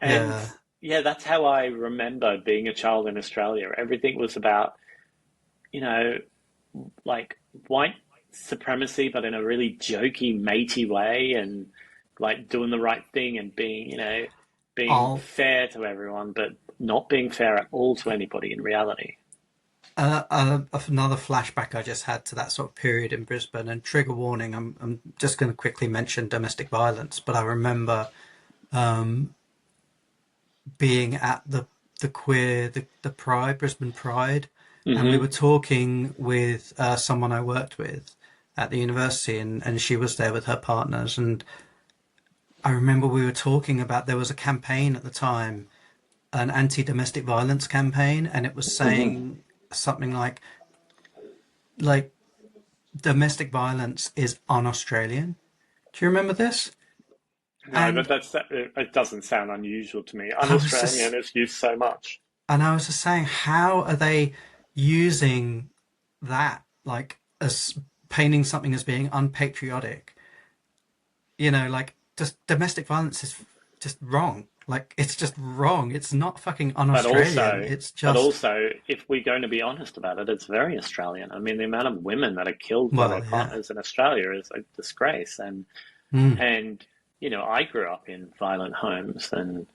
And Yeah. yeah, that's how I remember being a child in Australia. Everything was about, you know, like white supremacy, but in a really jokey, matey way, and like doing the right thing and being, being I'll fair to everyone, but not being fair at all to anybody in reality. Another flashback I just had to that sort of period in Brisbane, and trigger warning, I'm just going to quickly mention domestic violence, but I remember being at the Pride, Brisbane Pride, and we Hmm. were talking with someone I worked with at the university, and she was there with her partners, and I remember we were talking about there was a campaign at the time, an anti-domestic violence campaign, and it was Hmm. saying something like domestic violence is un-Australian. Do you remember this? No, but And it doesn't sound unusual to me. I was Un-Australian just is used so much. and I was just saying, how are they using that like as painting something as being unpatriotic? Like just domestic violence is just wrong. Like it's just wrong. It's not fucking But un-Australian. also, It's but just also, if we're going to be honest about it, it's very Australian. I mean, the amount of women that are killed by their well, yeah. partners in Australia is a disgrace. Mm, And I grew up in violent homes, and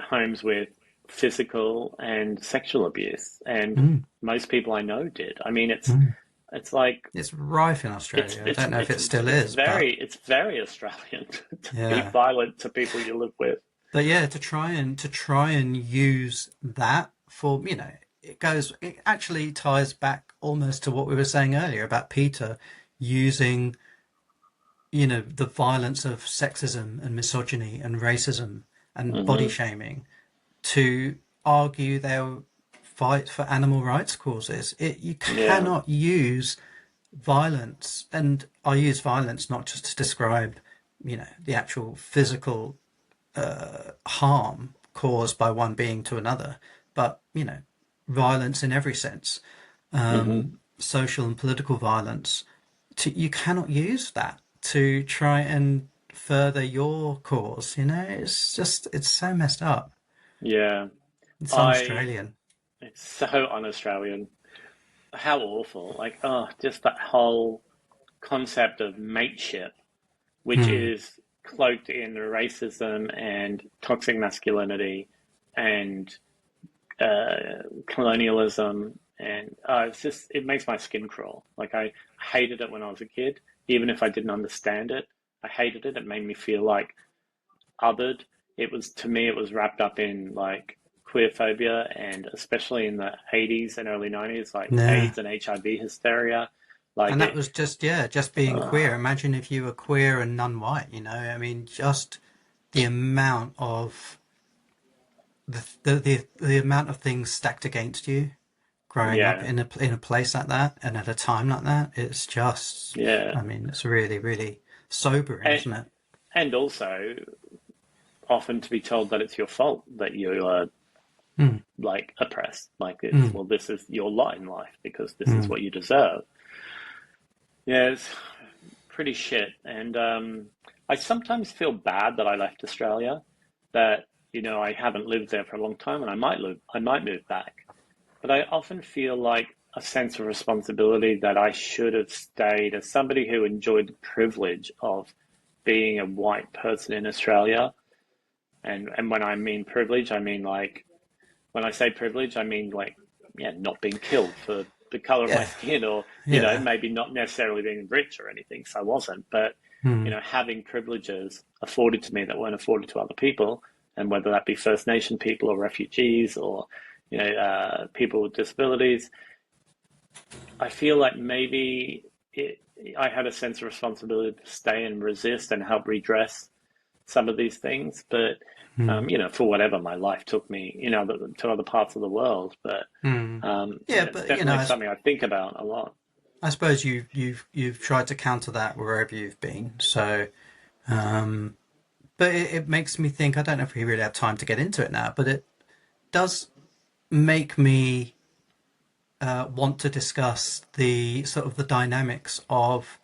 homes with physical and sexual abuse, and mm, most people I know did. I mean, mm. it's like It's rife in it's Australia. I it's don't know if it's it still it's is, but very Australian to be yeah. violent to people you live with. But yeah, to try and use that for it actually ties back almost to what we were saying earlier about PETA using the violence of sexism and misogyny and racism and body Hmm. shaming to argue their fight for animal rights causes. You Yeah. cannot use violence, and I use violence not just to describe the actual physical harm caused by one being to another, but violence in every sense, Hmm. social and political violence. You cannot use that to try and further your cause. It's so messed up. Yeah. It's I un-Australian. It's so un-Australian. How awful. Like, oh, just that whole concept of mateship, which Mm. is cloaked in racism and toxic masculinity and colonialism. And it makes my skin crawl. Like, I hated it when I was a kid, even if I didn't understand it. I hated it. It made me feel like othered. To me, it was wrapped up in like queer phobia, and especially in the 80s and early 90s, like Yeah. AIDS and HIV hysteria. Like And that it, was just being queer. Imagine if you were queer and non-white, I mean, just the amount of the amount of things stacked against you growing up yeah, in a place like that and at a time like that. It's just, yeah. I mean, it's really, really sobering, And, isn't it? and also often to be told that it's your fault that you are Mm, like oppressed. Like mm, well, this is your lot in life because this is mm, what you deserve. Yeah, it's pretty shit. And I sometimes feel bad that I left Australia, that I haven't lived there for a long time, and I might move back. But I often feel like a sense of responsibility that I should have stayed as somebody who enjoyed the privilege of being a white person in Australia. And when I mean privilege, I mean like when I say privilege, I mean like yeah, not being killed for the color of my yeah, skin, or yeah. maybe not necessarily being rich or anything. So I wasn't, but Mm, having privileges afforded to me that weren't afforded to other people, and whether that be First Nation people or refugees or people with disabilities, I feel like maybe I had a sense of responsibility to stay and resist and help redress some of these things. But Mm. for whatever my life took me, to other parts of the world. But Mm. Yeah, it's but definitely something I think about a lot. I suppose you've tried to counter that wherever you've been. So, um, but it makes me think. I don't know if we really have time to get into it now, but it does make me want to discuss the sort of the dynamics of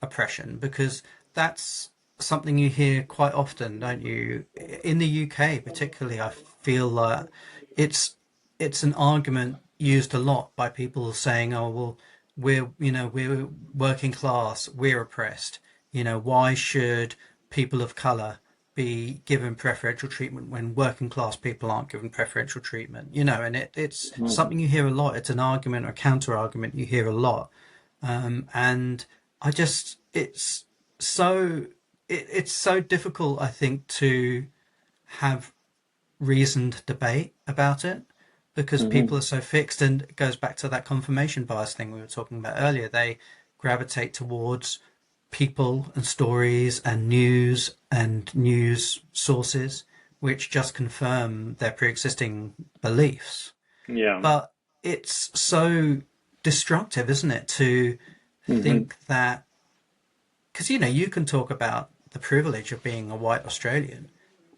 oppression, because that's something you hear quite often, don't you? In the UK, particularly, I feel like it's it's an argument used a lot by people saying, "Oh, well, we're working class, we're oppressed. Why should people of color be given preferential treatment when working class people aren't given preferential treatment?" And it's Mm. something you hear a lot. It's an argument or counter argument you hear a lot. And I just, so, it's so difficult, I think, to have reasoned debate about it, because Hmm. people are so fixed, and it goes back to that confirmation bias thing we were talking about earlier. They gravitate towards people and stories and news sources which just confirm their pre-existing beliefs. Yeah. But it's so destructive, isn't it, to Hmm. think that, because you can talk about the privilege of being a white Australian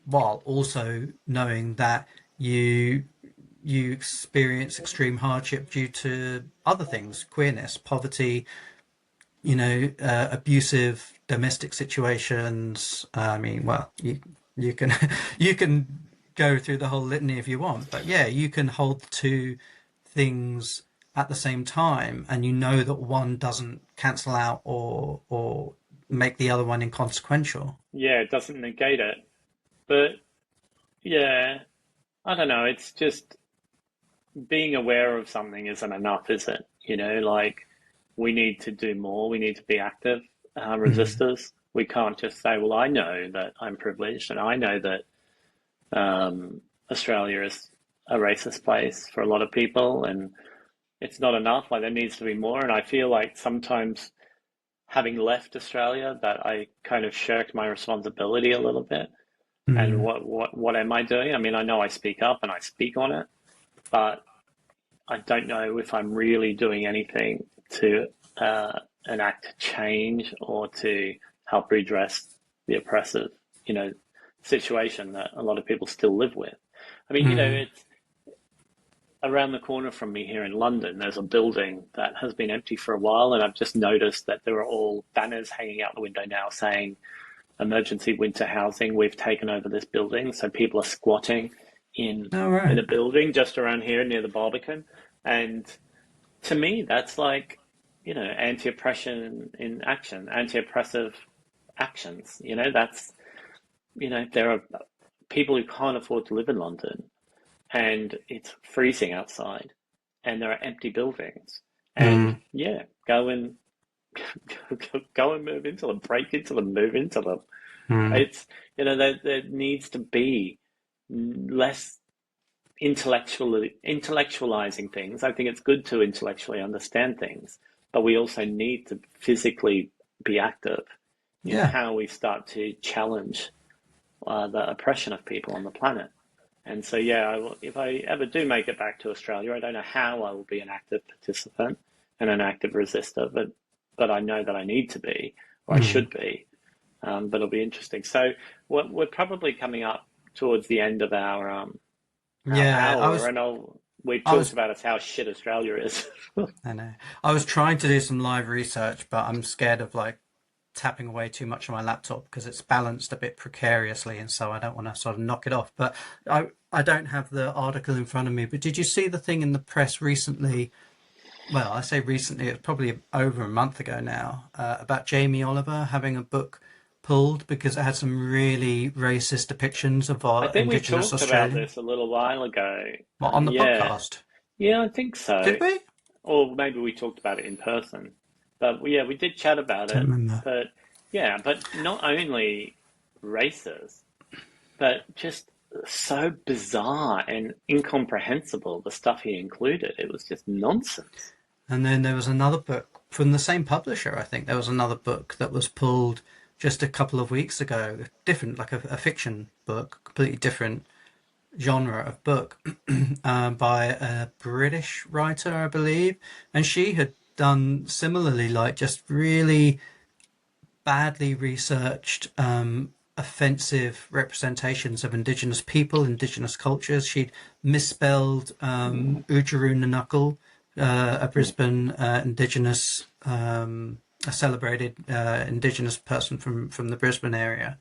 while also knowing that you you experience extreme hardship due to other things: queerness, poverty, abusive domestic situations. I mean, well, you can you can go through the whole litany if you want, but yeah, you can hold the two things at the same time, and that one doesn't cancel out or make the other one inconsequential. Yeah, it doesn't negate it. But yeah, I don't know. It's just being aware of something isn't enough, is it? Like we need to do more. We need to be active Mm. resistors. We can't just say, well, I know that I'm privileged and I know that Australia is a racist place for a lot of people and it's not enough. Like there needs to be more. And I feel like sometimes having left Australia that I kind of shirked my responsibility a little bit. And Mm. what am I doing? I mean, I know I speak up and I speak on it, but I don't know if I'm really doing anything to enact change or to help redress the oppressive, you know, situation that a lot of people still live with. I mean, Mm. it's around the corner from me here in London. There's a building that has been empty for a while, and I've just noticed that there are all banners hanging out the window now saying emergency winter housing. We've taken over this building, so people are squatting in All in right. a building just around here near the Barbican. And to me, that's like, anti-oppression in action, anti-oppressive actions. There are people who can't afford to live in London and it's freezing outside and there are empty buildings. And Mm. yeah, go and go and move into them, break into them, move into them. Mm. It's, there needs to be less intellectualizing things. I think it's good to intellectually understand things, but we also need to physically be active in Yeah. how we start to challenge the oppression of people on the planet. And so, yeah, if I ever do make it back to Australia, I don't know how I will be an active participant and an active resistor, but I know that I need to be, or I Mm. should be. But it'll be interesting. So we're probably coming up towards the end of our Yeah. I hour, was. and we I talked was. about how shit Australia is. I know. I was trying to do some live research, but I'm scared of like tapping away too much on my laptop because it's balanced a bit precariously, and so I don't want to sort of knock it off. But I don't have the article in front of me. But did you see the thing in the press recently? Well, I say recently, it's probably over a month ago now, about Jamie Oliver having a book pulled because it had some really racist depictions of I our think we Indigenous talked about Australian. this a little while ago. Well, on the Yeah, podcast. yeah, I think so. Did we? Or maybe we talked about it in person. But yeah, we did chat about Don't it. remember. But yeah, but not only racist, but just so bizarre and incomprehensible, the stuff he included. It was just nonsense. And then there was another book from the same publisher. I think there was another book that was pulled just a couple of weeks ago, different, like a fiction book, completely different genre of book, by a British writer, I believe. And she had done similarly, like just really badly researched, offensive representations of Indigenous people, Indigenous cultures. She'd misspelled Ujaru Nanukul, a Brisbane Indigenous, a celebrated Indigenous person from the Brisbane area,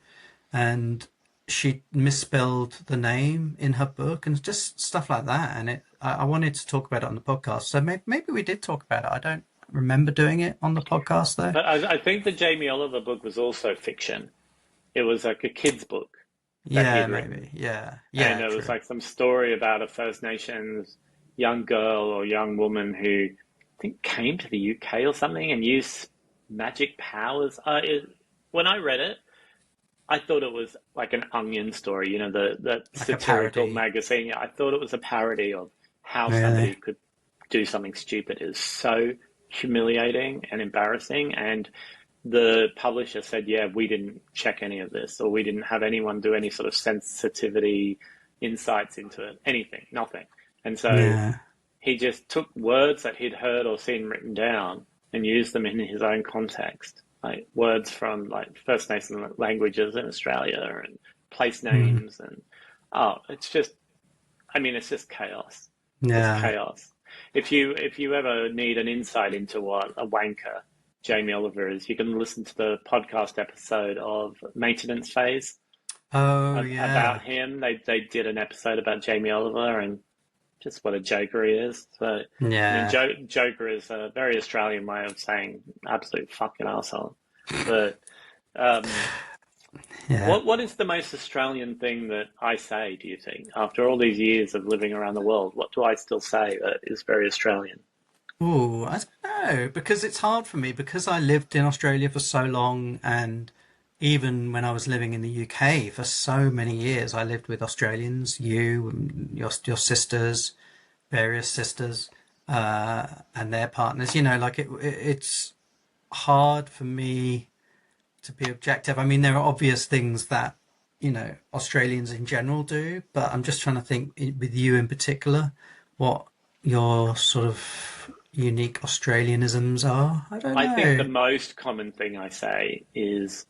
and she misspelled the name in her book and just stuff like that. And I wanted to talk about it on the podcast, so maybe we did talk about it. I don't remember doing it on the podcast though. But I think the Jamie Oliver book was also fiction. It was like a kid's book that Yeah, he'd written. maybe. Yeah, And yeah, it was true. like some story about a First Nations young girl or young woman who I think came to the UK or something and used magic powers. When I read it, I thought it was like an Onion story, the Like a satirical parody. magazine. I thought it was a parody of how Really? somebody could do something stupid. It is so humiliating and embarrassing. And the publisher said, yeah, we didn't check any of this, or we didn't have anyone do any sort of sensitivity insights into it, anything, nothing. And so Yeah. he just took words that he'd heard or seen written down and used them in his own context, like words from like First Nation languages in Australia and place Mm. names. And oh, it's just, I mean, it's just chaos. It's Yeah. chaos. If you ever need an insight into what a wanker Jamie Oliver is, you can listen to the podcast episode of Maintenance Phase Oh, about yeah. him. They did an episode about Jamie Oliver and just what a joker he is. So, I mean, Yeah. joker is a very Australian way of saying absolute fucking asshole. But um, Yeah. what is the most Australian thing that I say, do you think? After all these years of living around the world, what do I still say that is very Australian? Oh, I don't know, because it's hard for me because I lived in Australia for so long, and even when I was living in the UK for so many years, I lived with Australians, you and your sisters, various sisters, and their partners. Like it's hard for me to be objective. I mean, there are obvious things that, Australians in general do, but I'm just trying to think with you in particular, what your sort of unique Australianisms are. I don't I think the know. most common thing I say is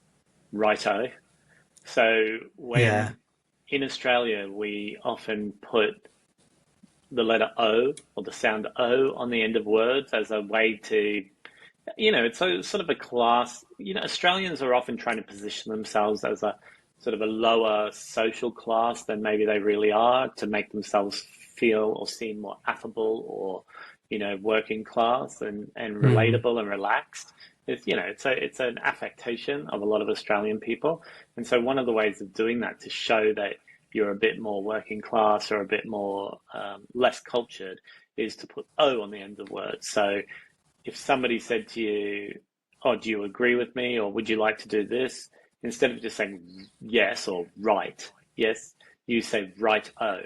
righto. So Yeah. when in Australia we often put the letter O or the sound O on the end of words as a way to, it's sort of a class. Australians are often trying to position themselves as a sort of a lower social class than maybe they really are to make themselves feel or seem more affable or, working class and Mm, relatable and relaxed. It's an affectation of a lot of Australian people. And so one of the ways of doing that to show that you're a bit more working class or a bit more less cultured is to put O on the end of words. So if somebody said to you, "Oh, do you agree with me?" or "Would you like to do this?" instead of just saying yes or right, yes, you say right O,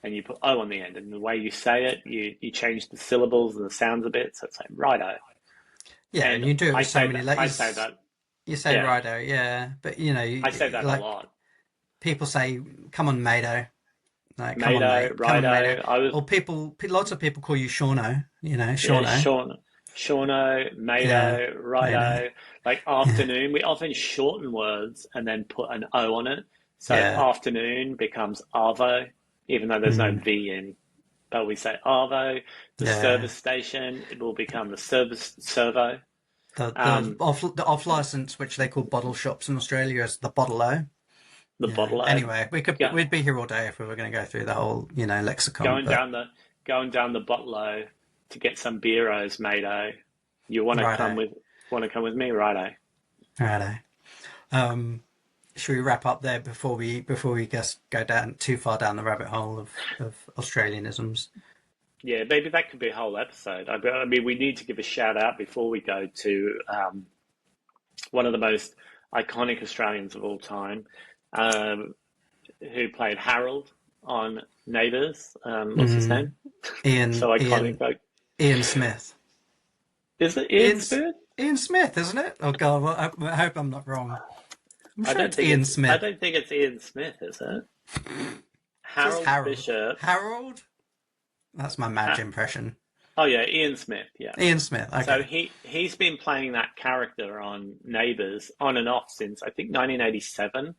and you put O on the end. And the way you say it, you change the syllables and the sounds a bit, so it's like right O. yeah, and And you do it I with so say many that I say letters. that You say yeah, righto, yeah, but I say that a like lot. people say, "Come on, mato," like "Come on, Mado, mate," "Come on, mato," righto. I was or lots of people call you Shauno. Yeah, Shauno. Sean, Shauno, Yeah, Mado, mato. righto. Like Yeah, afternoon, we often shorten words and then put an O on it. So yeah. afternoon becomes Arvo, even though there's no Mm, V in, but we say Arvo. The yeah. service station, it will become the service servo. The Um, off license, which they call bottle shops in Australia, is the bottle O. the Yeah. bottle O. Anyway, Go, we'd be here all day if we were going to go through the whole lexicon. going But down the going down the bottle O to get some beeros, Mado. You righto, want to come with me, righto? righto. Um, should we wrap up there before we just go down too far down the rabbit hole of Australianisms? Yeah, maybe that could be a whole episode. I mean, we need to give a shout out before we go to one of the most iconic Australians of all time, um, who played Harold on Neighbours. What's his Mm, name? So iconic. Ian Smith. Is it Ian Smith? Ian Smith, isn't it? Oh God, well, I hope I'm not wrong. I'm sure it's think Ian it's. Smith. I don't think it's Ian Smith, is it? Harold Bishop. Harold? That's my Madge impression. Oh yeah, Ian Smith. Yeah, Ian Smith. Okay. So he's been playing that character on Neighbours on and off since I think 1987,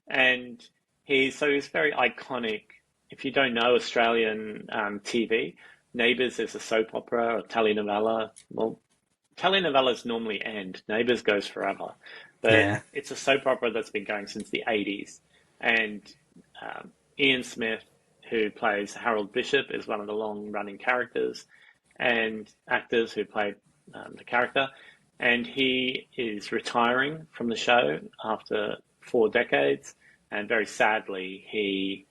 and he's very iconic. If you don't know Australian TV, Neighbours is a soap opera or telenovela. Well, telenovelas normally end. Neighbours goes forever, but it's a soap opera that's been going since the 80s, and Ian Smith, who plays Harold Bishop, is one of the long-running characters and actors who played the character. And he is retiring from the show after 4 decades. And very sadly, he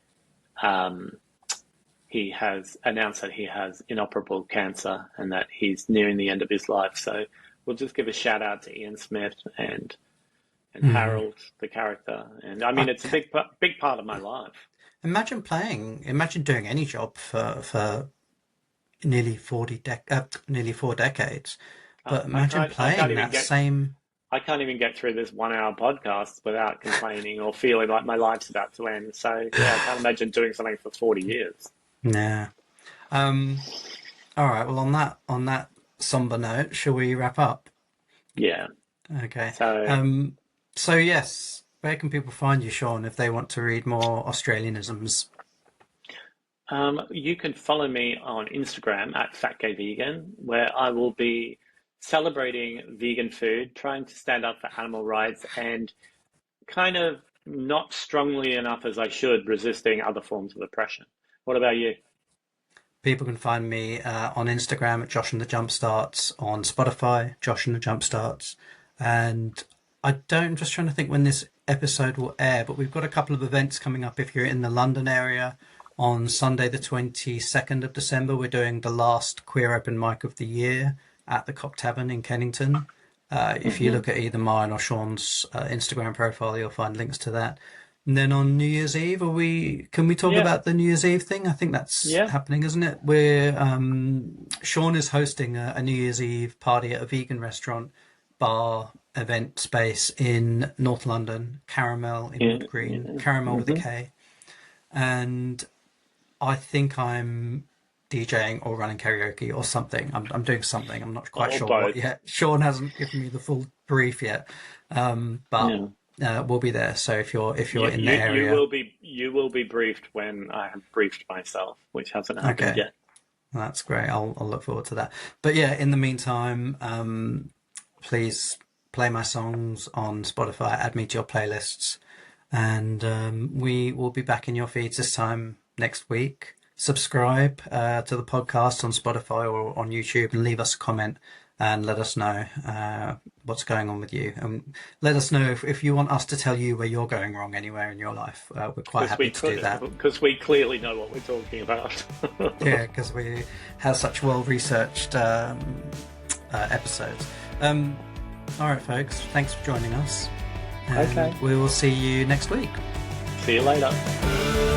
has announced that he has inoperable cancer and that he's nearing the end of his life. So we'll just give a shout out to Ian Smith and Harold, the character. And I mean, it's a big part of my life. Imagine doing any job for nearly 4 decades. But imagine playing that same. I can't even get through this 1 hour podcast without complaining or feeling like my life's about to end. So yeah, I can't imagine doing something for 40 years. Nah. All right. Well, on that somber note, shall we wrap up? Yeah. Okay. So yes, where can people find you, Sean, if they want to read more Australianisms? You can follow me on Instagram at FatGayVegan, where I will be celebrating vegan food, trying to stand up for animal rights, and kind of not strongly enough as I should, resisting other forms of oppression. What about you? People can find me on Instagram at Josh and the Jumpstarts, on Spotify, Josh and the Jumpstarts. And I'm just trying to think when this episode will air, but we've got a couple of events coming up if you're in the London area. On Sunday, the 22nd of December, we're doing the last queer open mic of the year at the Cock Tavern in Kennington. If you look at either mine or Sean's Instagram profile, you'll find links to that. And then on New Year's Eve, can we talk about the New Year's Eve thing? I think that's happening, isn't it? Sean is hosting a New Year's Eve party at a vegan restaurant, bar, event space in North London, Caramel in Wood Green, Caramel with a K. And I think I'm DJing or running karaoke or something. I'm doing something. I'm not quite sure what yet. Sean hasn't given me the full brief yet, but we'll be there. So if you're in the area, you will be briefed when I have briefed myself, which hasn't happened yet. That's great. I'll look forward to that. But yeah, in the meantime, please play my songs on Spotify. Add me to your playlists, and we will be back in your feeds this time next week. Subscribe to the podcast on Spotify or on YouTube and leave us a comment and let us know what's going on with you. And let us know if you want us to tell you where you're going wrong anywhere in your life. We're quite happy to do that. Because we clearly know what we're talking about. Yeah, because we have such well-researched episodes. All right, folks. Thanks for joining us. And we will see you next week. See you later.